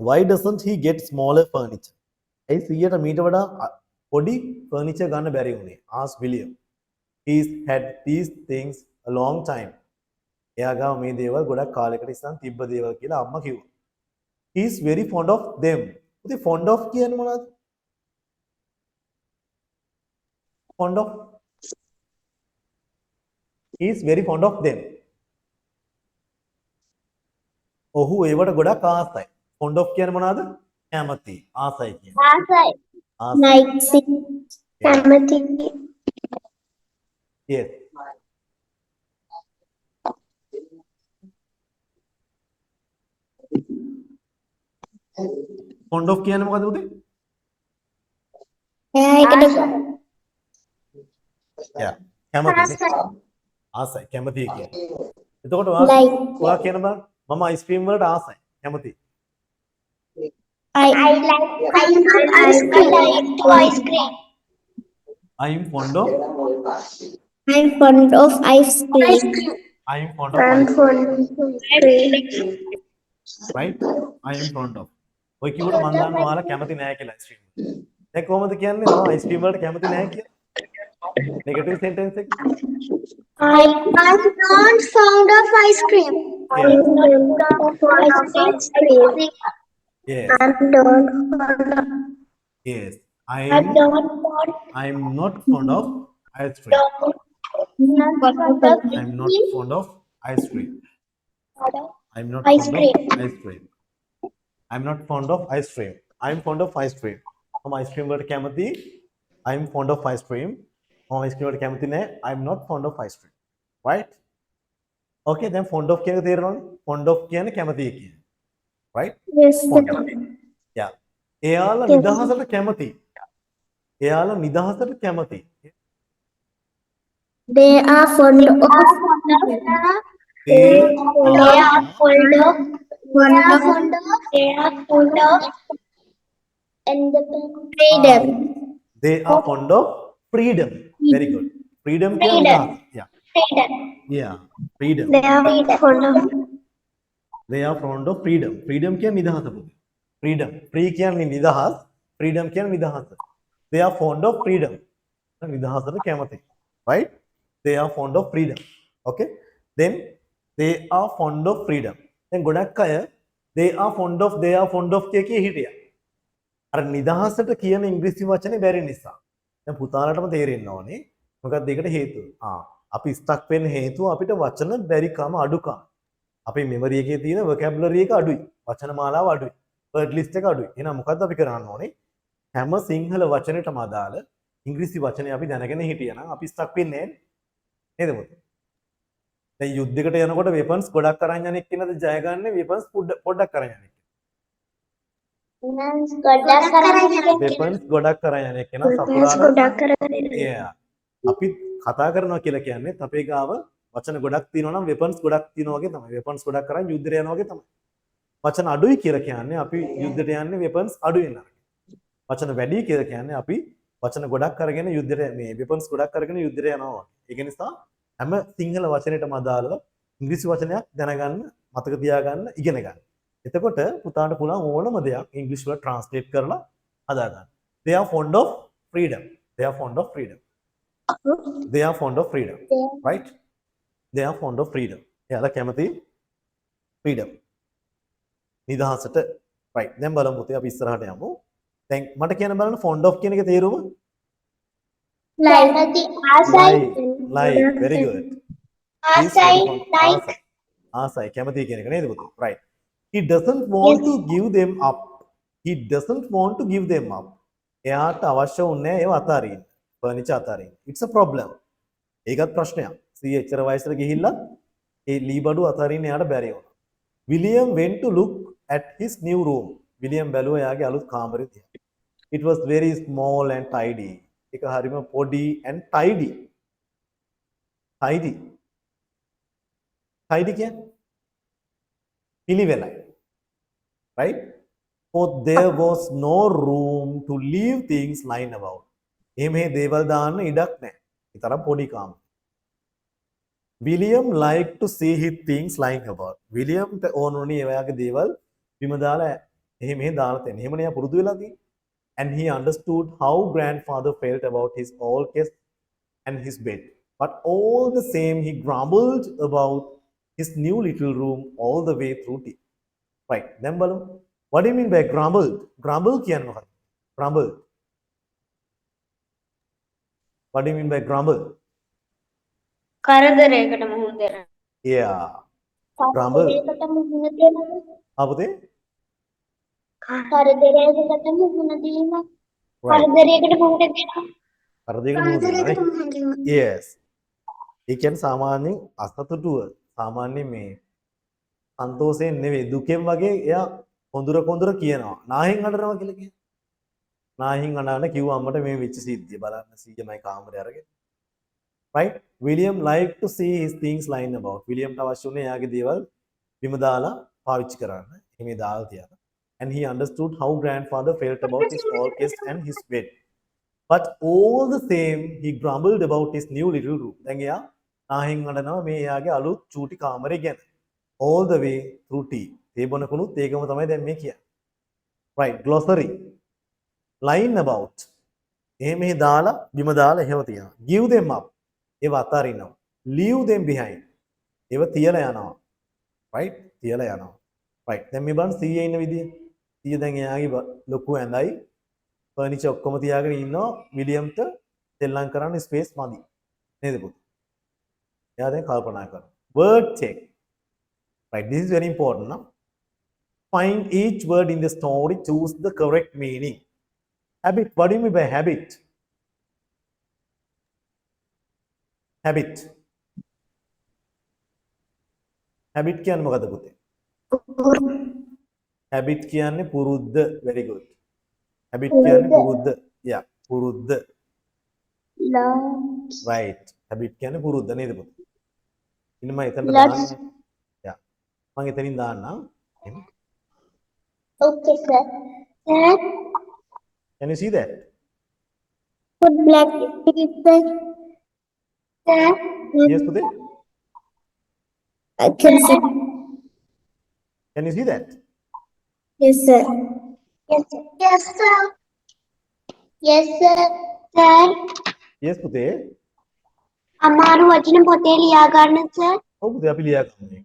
Why doesn't he get smaller furniture? ඇයි සීයට මීට වඩා පොඩි ෆර්නිචර් ගන්න බැරි වුණේ? asked William. He's had these things a long time. එයා ගාව මේ දේවල් ගොඩක් කාලයකට ඉස්සන් තිබ්බ දේවල් කියලා අම්මා කිව්වා. He's very fond of them. පුතේ fond of කියන්නේ මොනවද? fond of. He's very fond of them. ඔහු ඒවට ගොඩක් ආසයි. fond of කියන්නේ මොනවද? කැමති. ආසයි කියන්නේ. ආසයි. Likes it. කැමති. Yes. fond of කියන්නේ මොකද්ද පුතේ? එයා ඒකට Yeah. කැමති. ආසයි කැමති කියන්නේ. එතකොට Like. ඔයා කියන බං මම අයිස්ක්‍රීම් වලට ආසයි. කැමති. I I like ice cream. I am fond of I'm fond of ice cream. I am fond of ice cream. right? I am fond of. ඔය කිව්වට මම දන්නවා ඔයාලා කැමති නෑ කියලා අයිස්ක්‍රීම්. දැන් කොහොමද කියන්නේ මම අයිස්ක්‍රීම් වලට කැමති නෑ කියලා? නෙගටිව් සෙන්ටෙන්ස් එක. I'm not fond of ice cream. Yeah. I'm not fond of ice cream. Yes. I'm not fond of. Yes. I I'm am not fond. I'm not fond of ice cream. Not fond of. I'm not fond of ice cream. I'm not Ice fond cream. of ice cream. I'm not fond of ice cream. I'm fond of ice cream. I'm ice cream වලට කැමති. I'm fond of ice cream. I'm ice cream වලට කැමති නෑ. I'm not fond of ice cream. Right? Okay, then fond of කියන එක තේරෙනවනේ. Fond of කියන්නේ කැමති කියන්නේ. Right? Yes. Fond of. Yeah. එයාලා නිදහසට කැමති. එයාලා නිදහසට කැමති. They are fond of They freedom. They are fond of freedom. Very good. Freedom කියන්නේ නිදහස. Yeah. Yeah. Freedom. They are fond of freedom. Freedom කියන්නේ නිදහස පුතේ. freedom. Free කියන්නේ නිදහස්. Freedom කියන්නේ නිදහස. They are fond of freedom. නිදහසට කැමති. Right? They are fond of freedom. Okay? Then they are fond of freedom. දැන් ගොඩක් අය they are fond of කිය හිටියා. අර නිදහසට කියන ඉංග්‍රීසි වචනේ බැරි නිසා. දැන් පුතාලටම තේරෙන්න ඕනේ. මොකක්ද ඒකට හේතුව? අපි ස්ටක් වෙන්න හේතුව අපිට වචන බැරිකම අඩුකම. අපේ මෙමරි එකේ තියෙන vocabulary එක අඩුයි. වචන මාලාව අඩුයි. word list එක අඩුයි. එහෙනම් මොකද්ද අපි කරන්න ඕනේ? හැම සිංහල වචනෙටම අදාළ ඉංග්‍රීසි වචනේ අපි දැනගෙන හිටියනම් අපි ස්ටක් වෙන්නේ නේද පුතේ? දැන් යුද්ධයකට යනකොට weapons ගොඩක් අරන් යන එක්කනද ජය ගන්න weapons පොඩ්ඩක් අරන් යන එක්ක. weapons ගොඩක් අරන් යන එක්කන සපුරාට yeah. අපි කතා කරනවා කියලා කියන්නේ අපේ ගාව වචන ගොඩක් තියෙනවා නම් weapons ගොඩක් තියෙනවා වගේ තමයි. weapons ගොඩක් අරන් යුද්ධයට යනවා වගේ තමයි. වචන අඩුයි කියලා කියන්නේ අපි යුද්ධයට යන්නේ weapons අඩුවෙන් අරගෙන. වචන වැඩි කියලා කියන්නේ අපි වචන ගොඩක් අරගෙන යුද්ධයට මේ weapons ගොඩක් අරගෙන යුද්ධයට යනවා. ඒක නිසා හැම සිංහල වචනෙටම අදාළව ඉංග්‍රීසි වචනයක් දැනගන්න, මතක තියාගන්න, ඉගෙන ගන්න. එතකොට පුතාට පුළුවන් ඕනම දෙයක් ඉංග්‍රීසි වලට ට්‍රාන්ස්ලේට් කරලා හදා ගන්න. They are fond of freedom. They are fond of freedom. They are fond of freedom. Right? They are fond of freedom. එයාලා කැමති freedom. නිදහසට right. දැන් බලමු පුතේ අපි ඉස්සරහට යමු. දැන් මට කියන්න බලන්න fond of කියන එකේ තේරුම? like Like. Very good. ආසයි කැමති කියන එක නේද පුතේ? Right. He doesn't want to give them up. He doesn't want to give them up. එයාට අවශ්‍ය වුණේ ඒව අතාරින්න. ෆර්නිචර් අතාරින්න. It's a problem. ඒකත් ප්‍රශ්නයක්. සී එච්චර වයසට ගිහිල්ලා ඒ ලී බඩු අතාරින්න එයාට බැරි වුණා. William went to look at his new room. William බැලුවා එයාගේ අලුත් කාමරේ දිහා. It was very small and tidy. ඒක හරිම පොඩි and tidy. Tidy. Tidy කියන්නේ පිළිවෙලයි. Right? For there was no room to leave things lying about. එමේ දේවල් දාන්න ඉඩක් නැහැ. ඒ තරම් පොඩි කාමරේ. William liked to see his things lying about. William ඕනුනේ ඒ වගේ දේවල් බිම දාලා එහෙම දාලා තියෙන. එහෙමනේ යා පුරුදු වෙලා තියෙන්නේ. And he understood how grandfather felt about his old case and his bed. But all the same, he grumbled about his new little room all the way through tea. Right. Then බලමු. What do you mean by grumbled? Grumble කියන්නේ මොකක්ද? Grumble. What do you mean by grumble? කරදරයකට මුහුණ දෙන. Yeah. Grumble. කරදරයකට මුහුණ දෙන. අපතේ? කරදරයකට මුහුණ දීම. කරදරයකට මුහුණ දෙන. කරදරයකට මුහුණ දෙන. Yes. ඒ කියන්නේ සාමාන්‍යයෙන් අසතුටුව සාමාන්‍යයෙන් මේ සන්තෝෂයෙන් නෙවෙයි දුකෙන් වගේ එයා කොඳුර කියනවා. නාහෙන් අඬනවා කියලා කියනවා. නාහෙන් අඬන කිව්ව අම්මට මේ වෙච්ච සිද්ධිය බලන්න සීයමයි කාමරේ අරගෙන. Right? William liked to see his things lying about. William ට අවශ්‍ය වුණේ එයාගේ දේවල් බිම දාලා පාවිච්චි කරන්න. එමේ දාලා තියලා. And he understood how grandfather felt about his old case and his bed. But all the same, he grumbled about his new little room. දැන් එයා නාහෙන් අඬනවා මේ එයාගේ අලුත් චූටි කාමරේ ගැන. All the way through tea. තේ බොනකුණුත් ඒකම තමයි දැන් මේ කියන්නේ. Right, glossary. Lying about. එහෙම දාලා බිම දාලා එහෙම තියනවා. Give them up. ඒව අතාරිනවා. Leave them behind. ඒව තියලා යනවා. Right? තියලා යනවා. Right. දැන් මේ බලන්න 100 ඉන්න විදිය. 100 දැන් එයාගේ ලොකු ඇඳයි ෆර්නිචර් ඔක්කොම තියාගෙන ඉන්නවා. විලියම්ට සෙල්ලම් කරන්න ස්පේස් මදි. නේද පුතේ? එයා දැන් කල්පනා කරනවා. Word check. Right, this is very important. No? Find each word in the story, choose the correct meaning. Habit, what do you mean by habit? Habit. Habit කියන්නේ මොකද පුතේ? Habit කියන්නේ පුරුද්ද. Very good. Habit කියන්නේ පුරුද්ද. Yeah, පුරුද්ද. Right. Habit කියන්නේ පුරුද්ද නේද පුතේ? ඉන්න මම එතනට දාන්නේ. මම එතනින් දාන්නම්. Okay, sir. Can you see that? Put black picture. Yes, Pute? I can see. Can you see that? Yes, sir. Yes, sir. Yes, sir. Yes, sir. Sir. yes පුතේ. අමාරු වචන පොතේ ලියා ගන්න sir. ඔව් පුතේ අපි ලියා ගන්න.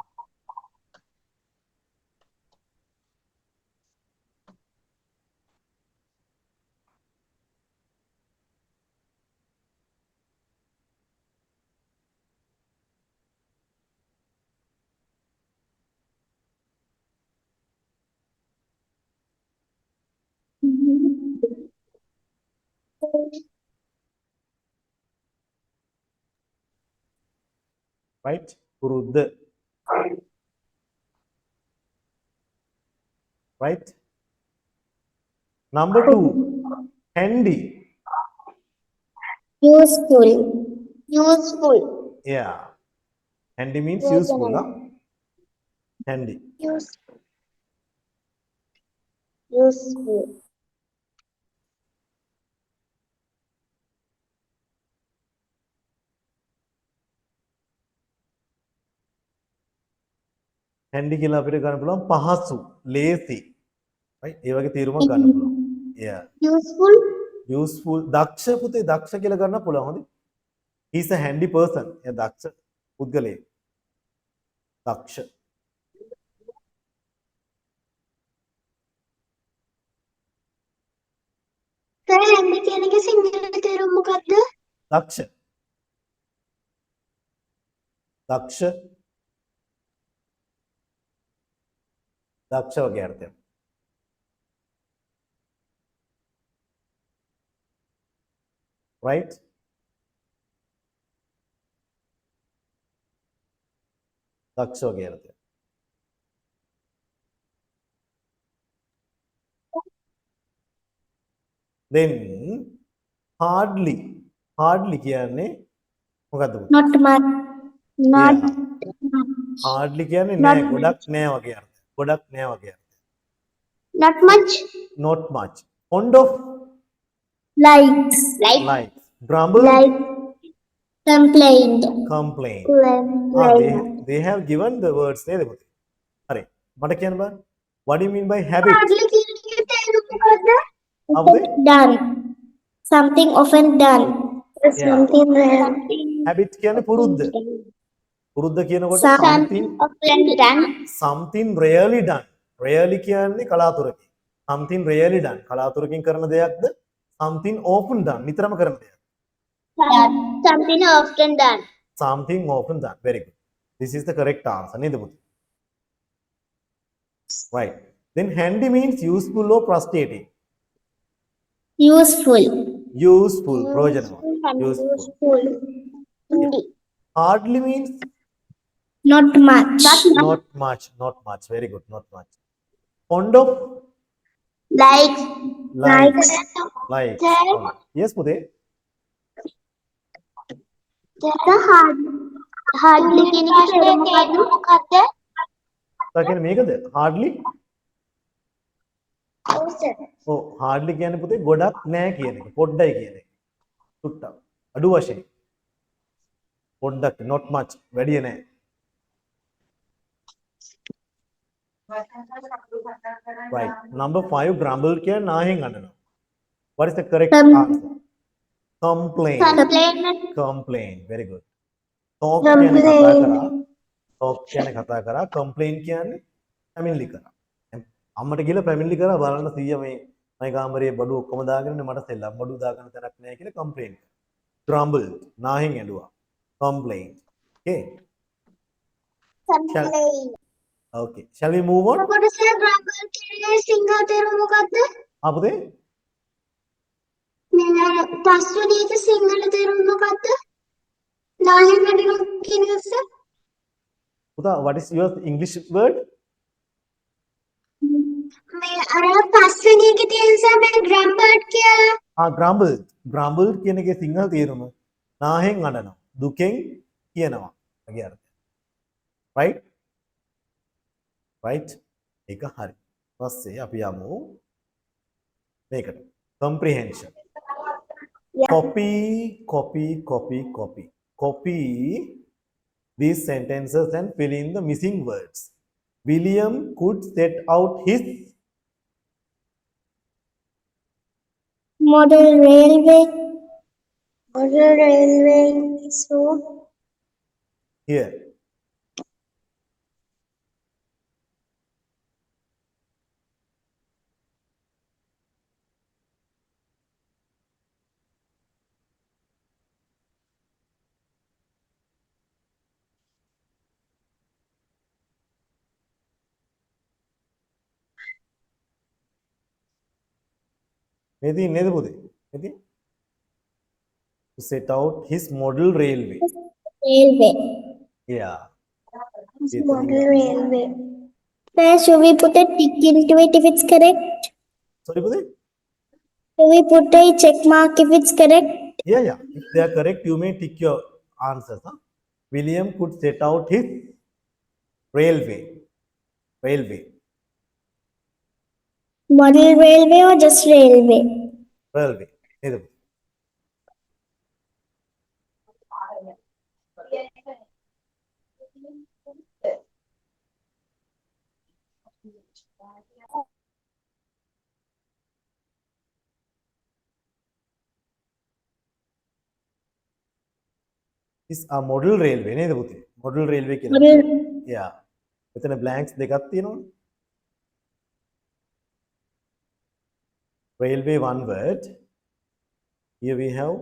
right පුරුද්ද right number 2 handy Useful. Useful. yeah handy means useful huh? handy Useful. Useful. handy කියලා අපිට ගන්න පුළුවන් පහසු lazy right ඒ වගේ තීරුමක් ගන්න පුළුවන් yeah Useful. useful දක්ෂ පුතේ දක්ෂ කියලා ගන්න පුළුවන් හොඳයි he's a handy person එයා දක්ෂ පුද්ගලයෙක් දක්ෂ Sir, handy කියන එකේ සිංහල තේරුම මොකක්ද? දක්ෂ දක්ෂ දක්ෂ වගේ අර්ථයක් right දක්ෂ වගේ අර්ථයක් then hardly කියන්නේ මොකද්ද පුතේ? Not much. Not. hardly කියන්නේ Not නෑ ගොඩක් නෑ වගේ අර්ථයක් ගොඩක් නෑ වගේ අර්ථයක් Not much. not much fond of Likes. Like. grumble Like. Complained. complain Like. they have given the words නේද පුතේ හරි මට කියන්න බෑ what do you mean by habit Hardly කියන එකේ තේරුම මොකක්ද? අපේ Done. Something often done. Something rare. habit කියන්නේ පුරුද්ද පුරුද්ද කියනකොට Some- something Often done. something rarely done rarely කියන්නේ කලාතුරකින් something rarely done කලාතුරකින් කරන දෙයක්ද something often done නිතරම කරන දෙයක් Something often done. something often done very good this is the correct answer නේද පුතේ right then handy means useful or frustrating Useful. useful ප්‍රයෝජනවත් useful Useful. Hindi. hardly means Not much. not much very good not much fond of Like. likes Like. yes පුතේ Hardly කියන එකේ තේරුම මොකක්ද? තා කියන්නේ මේකද hardly ඔව් sir. ඔව් hardly කියන්නේ පුතේ ගොඩක් නෑ කියන එක පොඩ්ඩයි කියන එක සුට්ටක් අඩු වශයෙන් පොඩ්ඩක් not much වැඩිය නෑ right number 5 grumble කියන්නේ නාහෙන් අඬනවා what is the correct answer complain complain very good talk කියන්නේ කතා කරා talk කියන්නේ කතා කරා complain කියන්නේ පැමිණිලි කරා අම්මට ගිහලා පැමිණිලි කරා බලන්න සීයා මේ කාමරයේ බඩු ඔක්කොම දාගෙන මට සෙල්ලම් බඩු දාගන්න තැනක් නැහැ කියලා complain grumble නාහෙන් ඇඬුවා complain okay Complain. okay shall we move on මොකද sir grumble කියන එකේ සිංහල තේරුම මොකක්ද? අපුතේ මෙන්න පස්වෙනි එක සිංහල තේරුම මොකක්ද? නාහෙන් වැඩිනු කියන එක sir. පුතා what is your english word මේ අර පස්වෙනි එකේ තියෙන sir මේ grumbled කියලා. grumble කියන එකේ සිංහල තේරුම නාහෙන් අඬනවා දුකෙන් කියනවා වගේ අර්ථය right right ඒක හරි පස්සේ අපි යමු මේකට comprehension Yeah. copy these sentences and fill in the missing words William could set out his Model railway. Model railway is road. Here. Maybe maybe to set out his model railway. Railway. Yeah. Model railway. Where should we put a tick into it if it's correct? Sorry, Pudi? Should we put a check mark if it's correct? Yeah. If they are correct, you may tick your answers. Huh? William could set out his railway. Railway. Model railway or just railway? Railway. Either way. Is a model railway නේද පුතේ model railway කියලා Model. yeah මෙතන blanks දෙකක් තියෙනවනේ railway one word here we have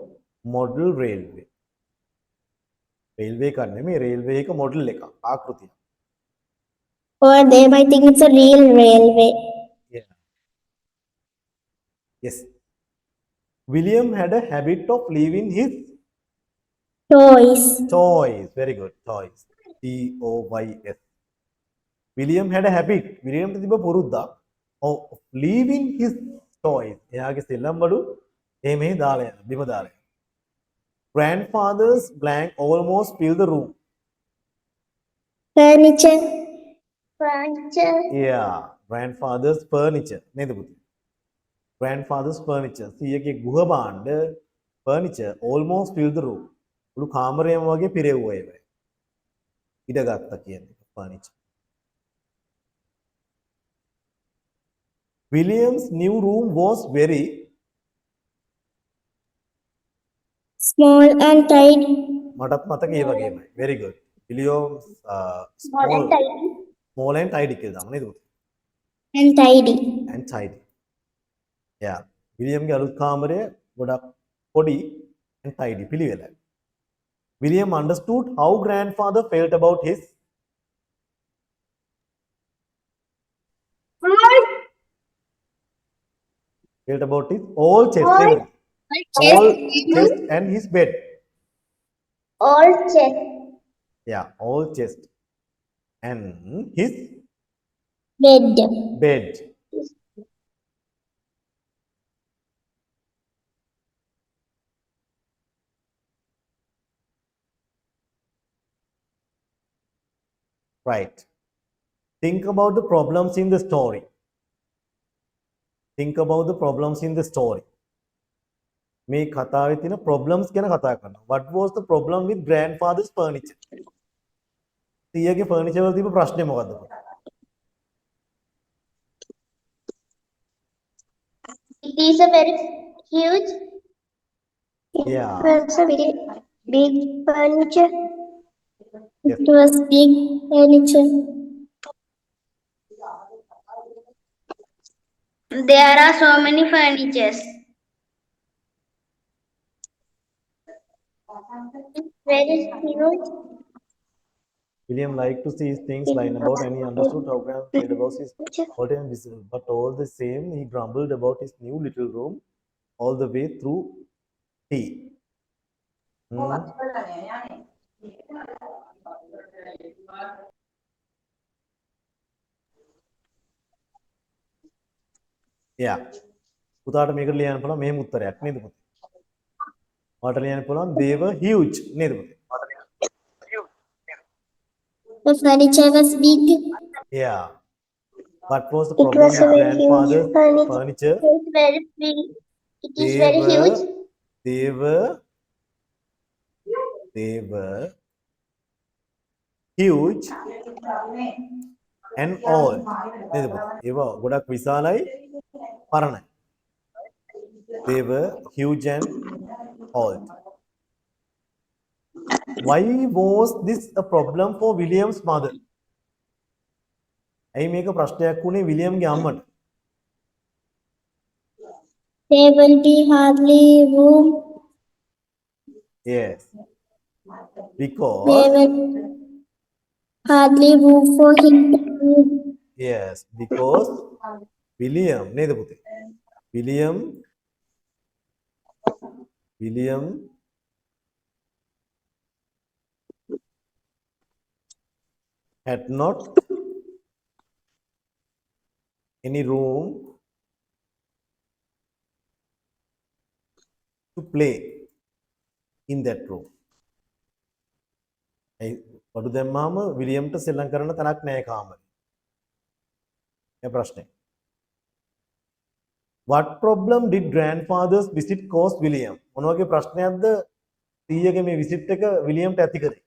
model railway railway එකක් නෙමෙයි railway එක model එකක් ආකෘතිය Or they might think it's a real railway. yeah yes William had a habit of leaving his Toys. toys very good toys T O Y S William had a habit William තිබ්බ පුරුද්දක් of leaving his toys එයාගේ සෙල්ලම් බඩු මේ දාලා යන බිම දාලා යන grandfather's blank almost filled the room Furniture. Furniture. yeah grandfather's furniture නේද පුතේ grandfather's furniture සීයගේ ගෘහ භාණ්ඩ furniture almost filled the room මුළු කාමරයම වගේ පිරෙව්වා ඒවා ඉඩ ගත්තා කියන්නේ furniture William's new room was very Small and tidy. මටත් මතක ඒ වගේමයි very good William's Small and tidy. small and tidy කියලා දාමු නේද පුතේ And tidy. and tidy yeah විලියම්ගේ අලුත් කාමරය ගොඩක් පොඩි and tidy පිළිවෙලයි William understood how grandfather felt about his all chest everything. all chest and his bed All chest. yeah all chest and his Bed. bed right think about the problems in the story think about the problems in the story මේ කතාවේ තියෙන problems ගැන කතා කරනවා what was the problem with grandfather's furniture සීයාගේ furniture වල තිබ්බ ප්‍රශ්නේ මොකද්ද It is a very huge. yeah It was a very big furniture. yes. It was big furniture. There are so many furnitures. It's very huge. William liked to see his things lying about and he understood how grandfather felt about his all time visible but all the same he grumbled about his new little room all the way through tea yeah පුතාට මේකට ලියන්න පුළුවන් මෙහෙම උත්තරයක් නේද පුතේ ඔයාලට ලියන්න පුළුවන් they were huge නේද පුතේ The furniture was big. yeah what was the It problem was a with very huge grandfather's furniture. furniture It's very big. It is they very were huge. they were huge and old නේද පුතේ ඒවා ගොඩක් විශාලයි පරණයි They were huge and old. Why was this a problem for William's mother? ඇයි මේක ප්‍රශ්නයක් වුණේ විලියම්ගේ අම්මට? There will be hardly room. Yes. There Because will hardly room for him to move. yes, because William නේද පුතේ? William had not any room to play in that room. ඒ බඩු දැම්මාම විලියම්ට සෙල්ලම් කරන්න තැනක් නැහැ කාමරේ. ඒ ප්‍රශ්නේ. What problem did grandfather's visit cause William? මොන වගේ ප්‍රශ්නයක්ද සීයාගේ මේ විසිට් එක විලියම්ට ඇති කරේ?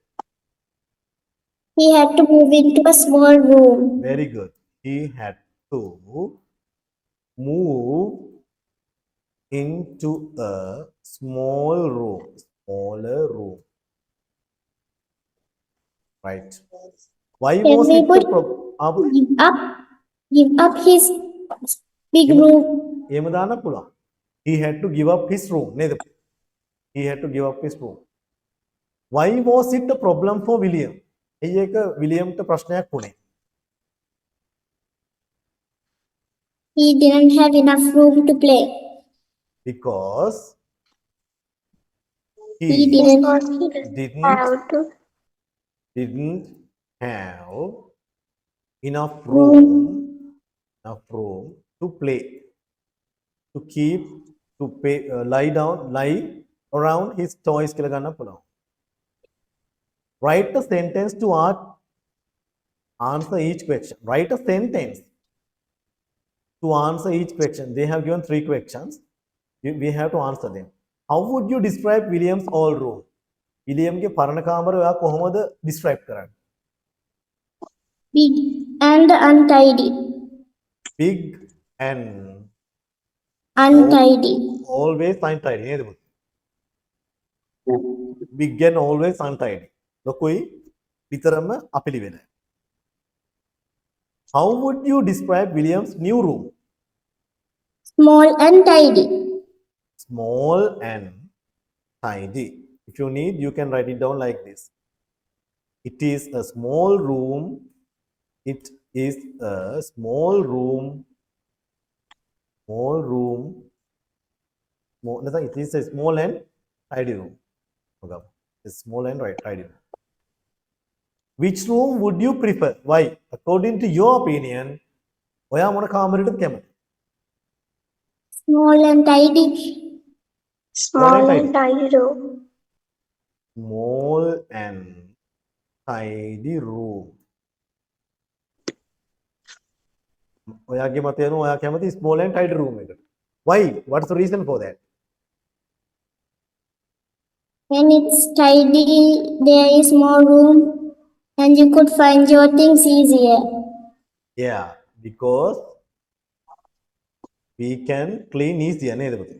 He had to move into a small room. Very good. He had to move into a smaller room. Right. Why was it Everybody give up his big room. එහෙම දාන්න පුළුවන්. He had to give up his room නේද? He had to give up his room. Why was it a problem for William? එයි එක විලියම්ට ප්‍රශ්නයක් වුණේ. He didn't have enough room to play. Because He didn't didn't have enough room to play, to keep, to pay, lie around his toys කියලා ගන්න පුළුවන්. Write a sentence to answer each question. Write a sentence to answer each question. They have given 3 questions. We have to answer them. How would you describe William's old room? විලියම්ගේ පරණ කාමරය ඔයා කොහොමද describe කරන්නේ? big and untidy. Big and Untidy. always untidy නේද පුතේ? Big and always untidy. ලොකුයි විතරම අපිලිවෙල. How would you describe William's new room? Small and tidy. Small and tidy. If you need, you can write it down like this. It is a small room. It is a small room. It is a small and tidy room. Okay. It's small and tidy room. Which room would you prefer? Why? According to your opinion, ඔයා මොන කාමරයටද කැමති? Small and tidy. Small and tidy room. Small and tidy room. ඔයාගේ මතය අනුව ඔයා කැමති small and tidy room එකට. Why? What's the reason for that? When it's tidy, there is more room and you could find your things easier. Yeah, because we can clean easier නේද පුතේ?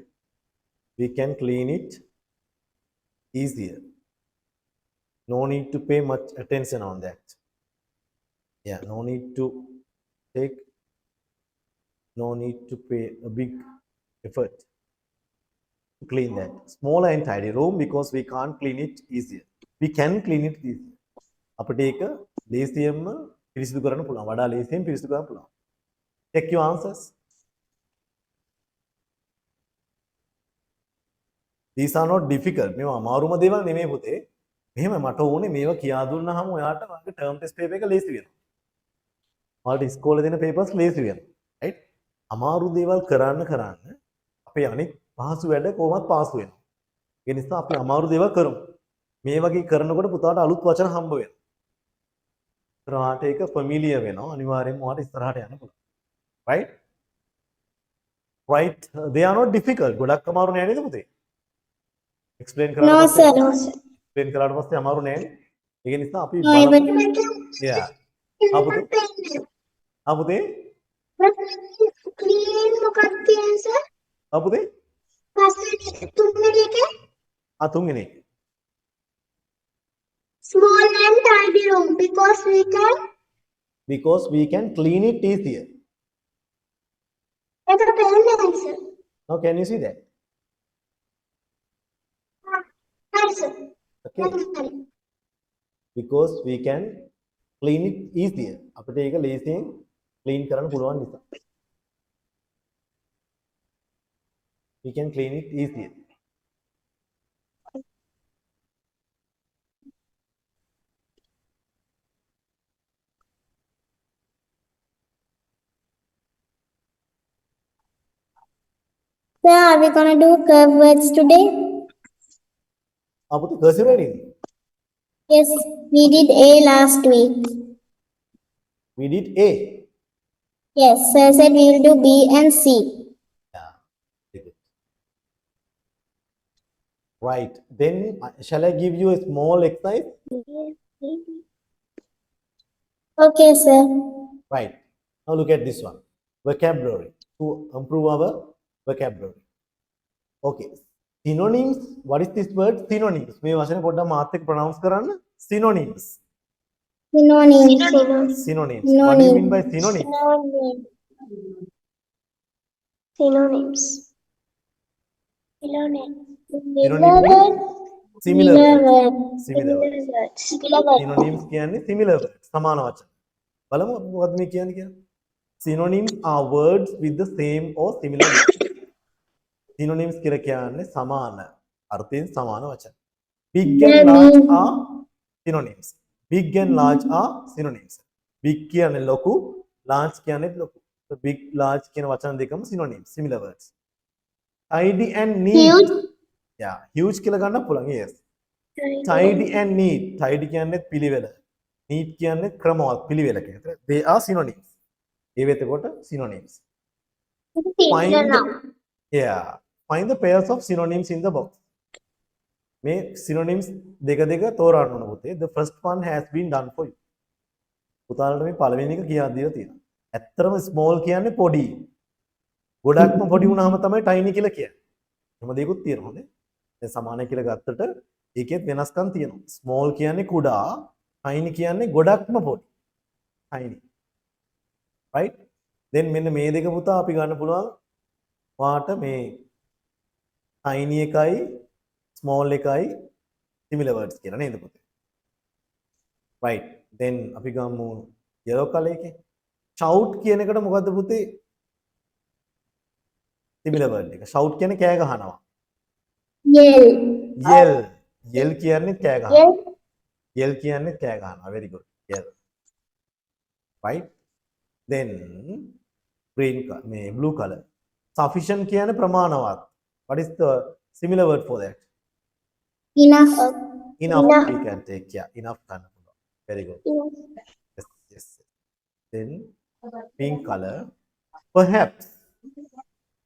We can clean it easier. No need to pay much attention on that. Yeah, no need to pay a big effort to clean that. Smaller and tidy room because we can't clean it easier. We can clean it easier. අපිට ඒක ලේසියෙන්ම පිරිසිදු කරන්න පුළුවන්. වඩා ලේසියෙන් පිරිසිදු කරන්න පුළුවන්. Check your answers. These are not difficult. මේවා අමාරුම දේවල් නෙමෙයි පුතේ. මෙහෙම මට ඕනේ මේවා කියා දුන්නාම ඔයාට වගේ ටර්ම් ටෙස්ට් පේපර් එක ලේසි වෙනවා. ඔයාලට ඉස්කෝලේ දෙන පේපර්ස් ලේසි වෙනවා. right? අමාරු දේවල් කරන්න අපේ අනිත් පහසු වැඩ කොහොමත් පාසු වෙනවා. ඒ නිසා අපි අමාරු දේවල් කරමු. මේ වගේ කරනකොට පුතාට අලුත් වචන හම්බ වෙනවා. ඉස්සරහට ඒක ෆැමිලියර් වෙනවා. අනිවාර්යෙන්ම ඔයාලට ඉස්සරහට යන්න පුළුවන්. right? Right? They are not difficult. ගොඩක් අමාරු නෑ නේද පුතේ? explain කරලා No, sir. explain කරාට පස්සේ අමාරු නෑනේ. ඒක නිසා අපි No, even yeah. අපුතේ Clean මොකක්ද sir? අපුතේ තුන්වෙනි එක තුන්වෙනි එක. small and tidy room because we can clean it easier. ඒක පෙරන්නේ answer. Now can you see that? Answer. Okay. Because we can clean it easier. අපිට ඒක ලේසියෙන් clean කරන්න පුළුවන් නිසා. We can clean it easier. Sir, are we gonna do curve words today? අපිට cursive writing. Yes, we did A last week. We did A. Yes, sir said we will do B and C. Yeah. Very good. Right. Then shall I give you a small exercise? Okay, sir. Right. Now look at this one. Vocabulary. To improve our vocabulary. Okay. Synonyms. What is this word? Synonyms. මේ වචනේ පොඩ්ඩක් මාත් එක්ක pronounce කරන්න. Synonyms. Synonyms. Synonyms. What do you mean by synonyms? Synonyms. Synonym means similar words. Similar words. Synonyms කියන්නේ similar words. සමාන වචන. බලමු මොකද්ද මේ කියන්නේ. Synonyms are words with the same or similar meaning. Synonyms කියලා කියන්නේ සමාන අර්ථයෙන් සමාන වචන. Big and large are synonyms. Big and large are synonyms. Big කියන්නේ ලොකු, large කියන්නේ ලොකු. So big, large කියන වචන දෙකම synonyms, similar words. Tidy and neat. Huge. Yeah, huge කියලා ගන්න පුළුවන්. Yes. Tidy and neat. Tidy කියන්නේ පිළිවෙල. Neat කියන්නේ ක්‍රමවත් පිළිවෙල කියන එක. They are synonyms. A වෙතකොට synonyms. Find the pairs of synonyms in the box. මේ synonyms දෙක තෝරන්න ඕන පුතේ. The first one has been done for you. පුතාලට මේ පළවෙනි එක කියා දීලා තියෙනවා. ඇත්තටම small කියන්නේ පොඩි. ගොඩක්ම පොඩි වුණාම තමයි tiny කියලා කියන්නේ. එහෙම දෙයක්ත් තියෙනවා නේ. දැන් සමාන කියලා ගත්තට ඒකෙත් වෙනස්කම් තියෙනවා. small කියන්නේ කුඩා, tiny කියන්නේ ගොඩක්ම පොඩි. tiny. Right? Then මෙන්න මේ දෙක පුතා අපි ගන්න පුළුවන් වාට මේ tiny එකයි small එකයි similar words කියලා නේද පුතේ? Right. Then අපි ගමු yellow color එකේ. Shout කියන එකට මොකද්ද පුතේ? similar word එක. Shout කියන්නේ කෑ ගහනවා. Yell. Yell කියන්නේ කෑ ගහනවා. Yell කියන්නේ කෑ ගහනවා. Very good. Yell. Right? Then green color, blue color. Sufficient කියන්නේ ප්‍රමාණවත්. What is the similar word for that? Enough. Enough. We can take, yeah, enough kind of. Very good. Yes. Then pink color. Perhaps.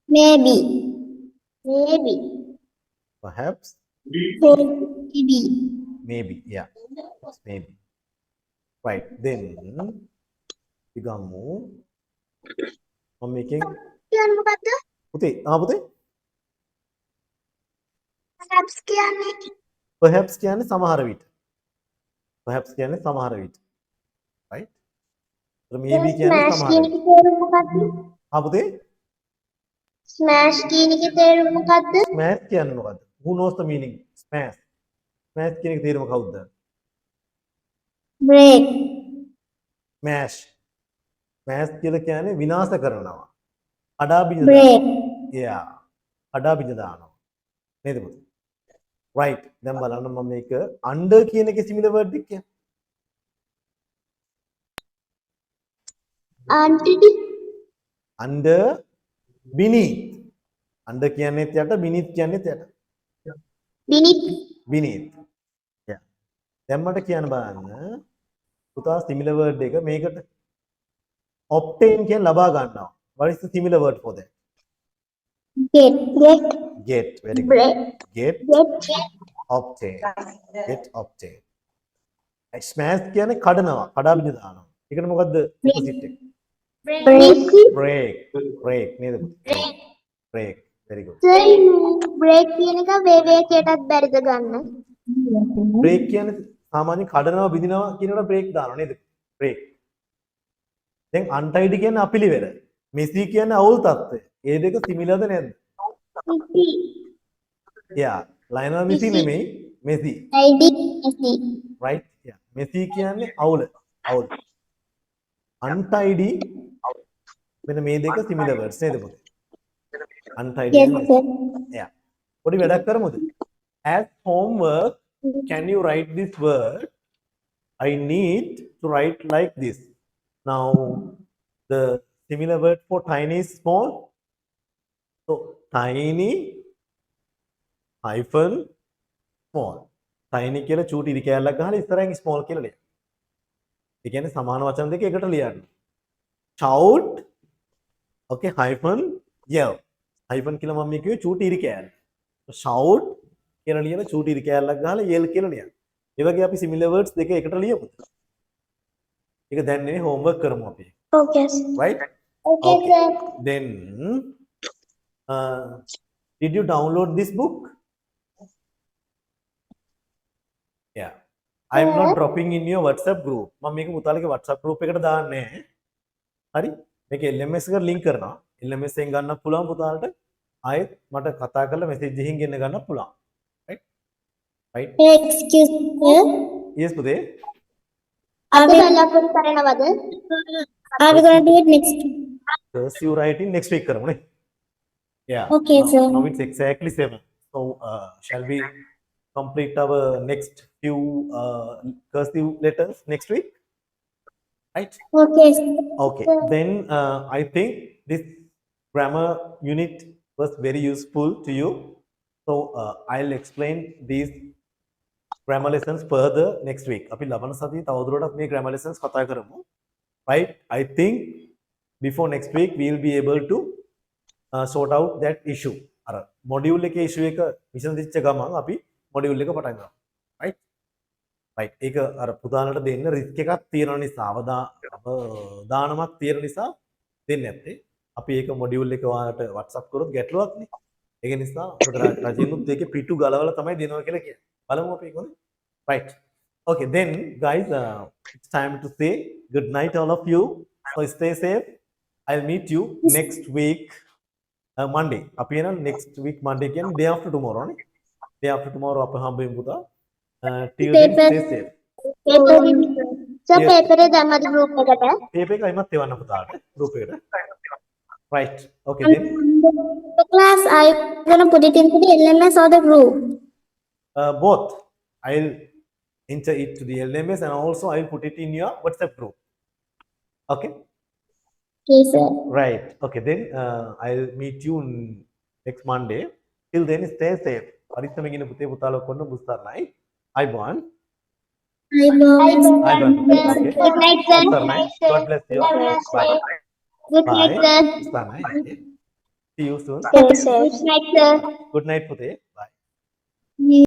Maybe. Perhaps. Maybe. Yeah. Maybe. Right. Then we gamu. I'm making. කියන්නේ මොකද්ද? පුතේ. පුතේ. perhaps කියන්නේ Perhaps කියන්නේ සමහර විට. Perhaps කියන්නේ සමහර විට. Right? Maybe කියන්නේ සමහර විට. පුතේ. smash කියන එකේ තේරුම මොකද්ද? Smash කියන්නේ මොකද්ද? Who knows the meaning? Smash. Smash කියන එකේ තේරුම කවුද? Break. Smash. Smash කියලා කියන්නේ විනාශ කරනවා. අඩා බිඳ Break. Yeah. අඩා බිඳ දානවා. නේද පුතේ? Right. දැන් බලන්න මම මේක under කියන එකේ similar word එක කියන්නේ. Under, beneath. Under කියන්නේත් යට, beneath කියන්නේත් යට. Beneath. Yeah. දැන් මට කියන්න බලන්න. පුතා similar word එක මේකට obtain කියන ලබා ගන්නවා. What is the similar word for that? Get. Get. Very good. Get. Obtain. Get obtain. Smash කියන්නේ කඩනවා, කඩා බිඳ දානවා. ඒකට මොකද්ද opposite එක? Break. නේද? Break. very good. Sir break කියන එක වේ කියටත් බැරිද ගන්න? break කියන්නේ සාමාන්‍යයෙන් කඩනවා බිඳිනවා කියනකොට break දානවා නේද? break. දැන් untidy කියන්නේ අපිලිවෙල. messy කියන්නේ අවුල් තත්ත්වය. ඒ දෙක similarද නැද්ද? yeah. Lionel Messi නෙමෙයි Messi. ID messy. right? yeah. messy කියන්නේ අවුල. අවුල්. untidy මෙන්න මේ දෙක similar words නේද පුතේ? untidy Yes, and messy. sir. yeah. පොඩි වැඩක් කරමුද? as homework can you write this word? I need to write like this. Now the similar word for tiny is small. So tiny hyphen small. tiny කියලා චූටි ඉරි කැලක් ගහලා ඉස්සරහින් small කියලා ලියන්න. ඒ කියන්නේ සමාන වචන දෙක එකට ලියන්න. shout okay hyphen yell. hyphen කියලා මම මේ කිව්වේ චූටි ඉරි කැල. shout කියලා ලියලා චූටි ඉරි කැලක් ගහලා yell කියලා ලියන්න. ඒ වගේ අපි similar words දෙක එකට ලියමු. ඒක දැන් නෙවෙයි homework කරමු අපි. Okay. right? Okay, sir. Then did you download this book? Yeah. I am not dropping in your WhatsApp group. මම මේක පුතාලගේ WhatsApp group එකට දාන්නේ නැහැ. හරි? මේක LMS එකට link කරනවා. LMS එකෙන් ගන්නත් පුළුවන් පුතාලට. ආයෙත් මට කතා කරලා message එකකින් ගෙන්න ගන්නත් පුළුවන්. Right? Right? Excuse me, sir. Yes පුතේ. Are we, බලාපොරොත්තු කරනවද? are we going to do it next? Cursive writing next week කරමු නේ. Yeah. Okay, now, sir. Now it's exactly 7. So shall we complete our next few cursive letters next week? Right? Okay, sir. Okay. Then I think this grammar unit was very useful to you. So I'll explain these grammar lessons further next week. අපි ලබන සතියේ තවදුරටත් මේ grammar lessons කතා කරමු. Right? I think before next week we will be able to sort out that issue. අර module එකේ issue එක විසඳිච්ච ගමන් අපි module එක පටන් ගමු. Right? Right. ඒක අර පුතාලට දෙන්න risk එකක් තියෙන නිසා අවදානමක් තියෙන නිසා දෙන්නේ නැත්තේ. අපි ඒක module එක ඔයාලට WhatsApp කරොත් ගැටලුවක් නේ. ඒක නිසා අපිට රජිනුත් ඒකේ පිටු ගලවලා තමයි දෙනවා කියලා කියන්නේ. බලමු අපි ඒක හොඳයි. Right. Okay, then guys, it's time to say good night all of you. So stay safe. I'll meet you next week Monday. අපි එන next week Monday කියන්නේ day after tomorrow නේ. Day after tomorrow අප හම්බෙමු පුතා. Till then stay safe. Sir පේපරේ දැම්මද group එකට? Paper එක අයිමත් එවන්න පුතාට group එකට. Right. Okay then. The class, are you going to put it into the LMS or the group? Both. I'll enter it to the LMS and also I'll put it in your WhatsApp group. Okay. Okay, sir. Right. Okay. Then I'll meet you next Monday. Till then, stay safe. පරිස්සමගෙන පුතේ පුතාලා ඔක්කොම බුස්තරණයි. අයිබෝන්. Bye. අයිබෝන්. Okay. Good night, sir. බුස්තරණයි. God bless you. Bye. Good night, Bye. sir. බුස්තරණයි. Okay. See you soon. Good night, sir. Good night පුතේ. Bye.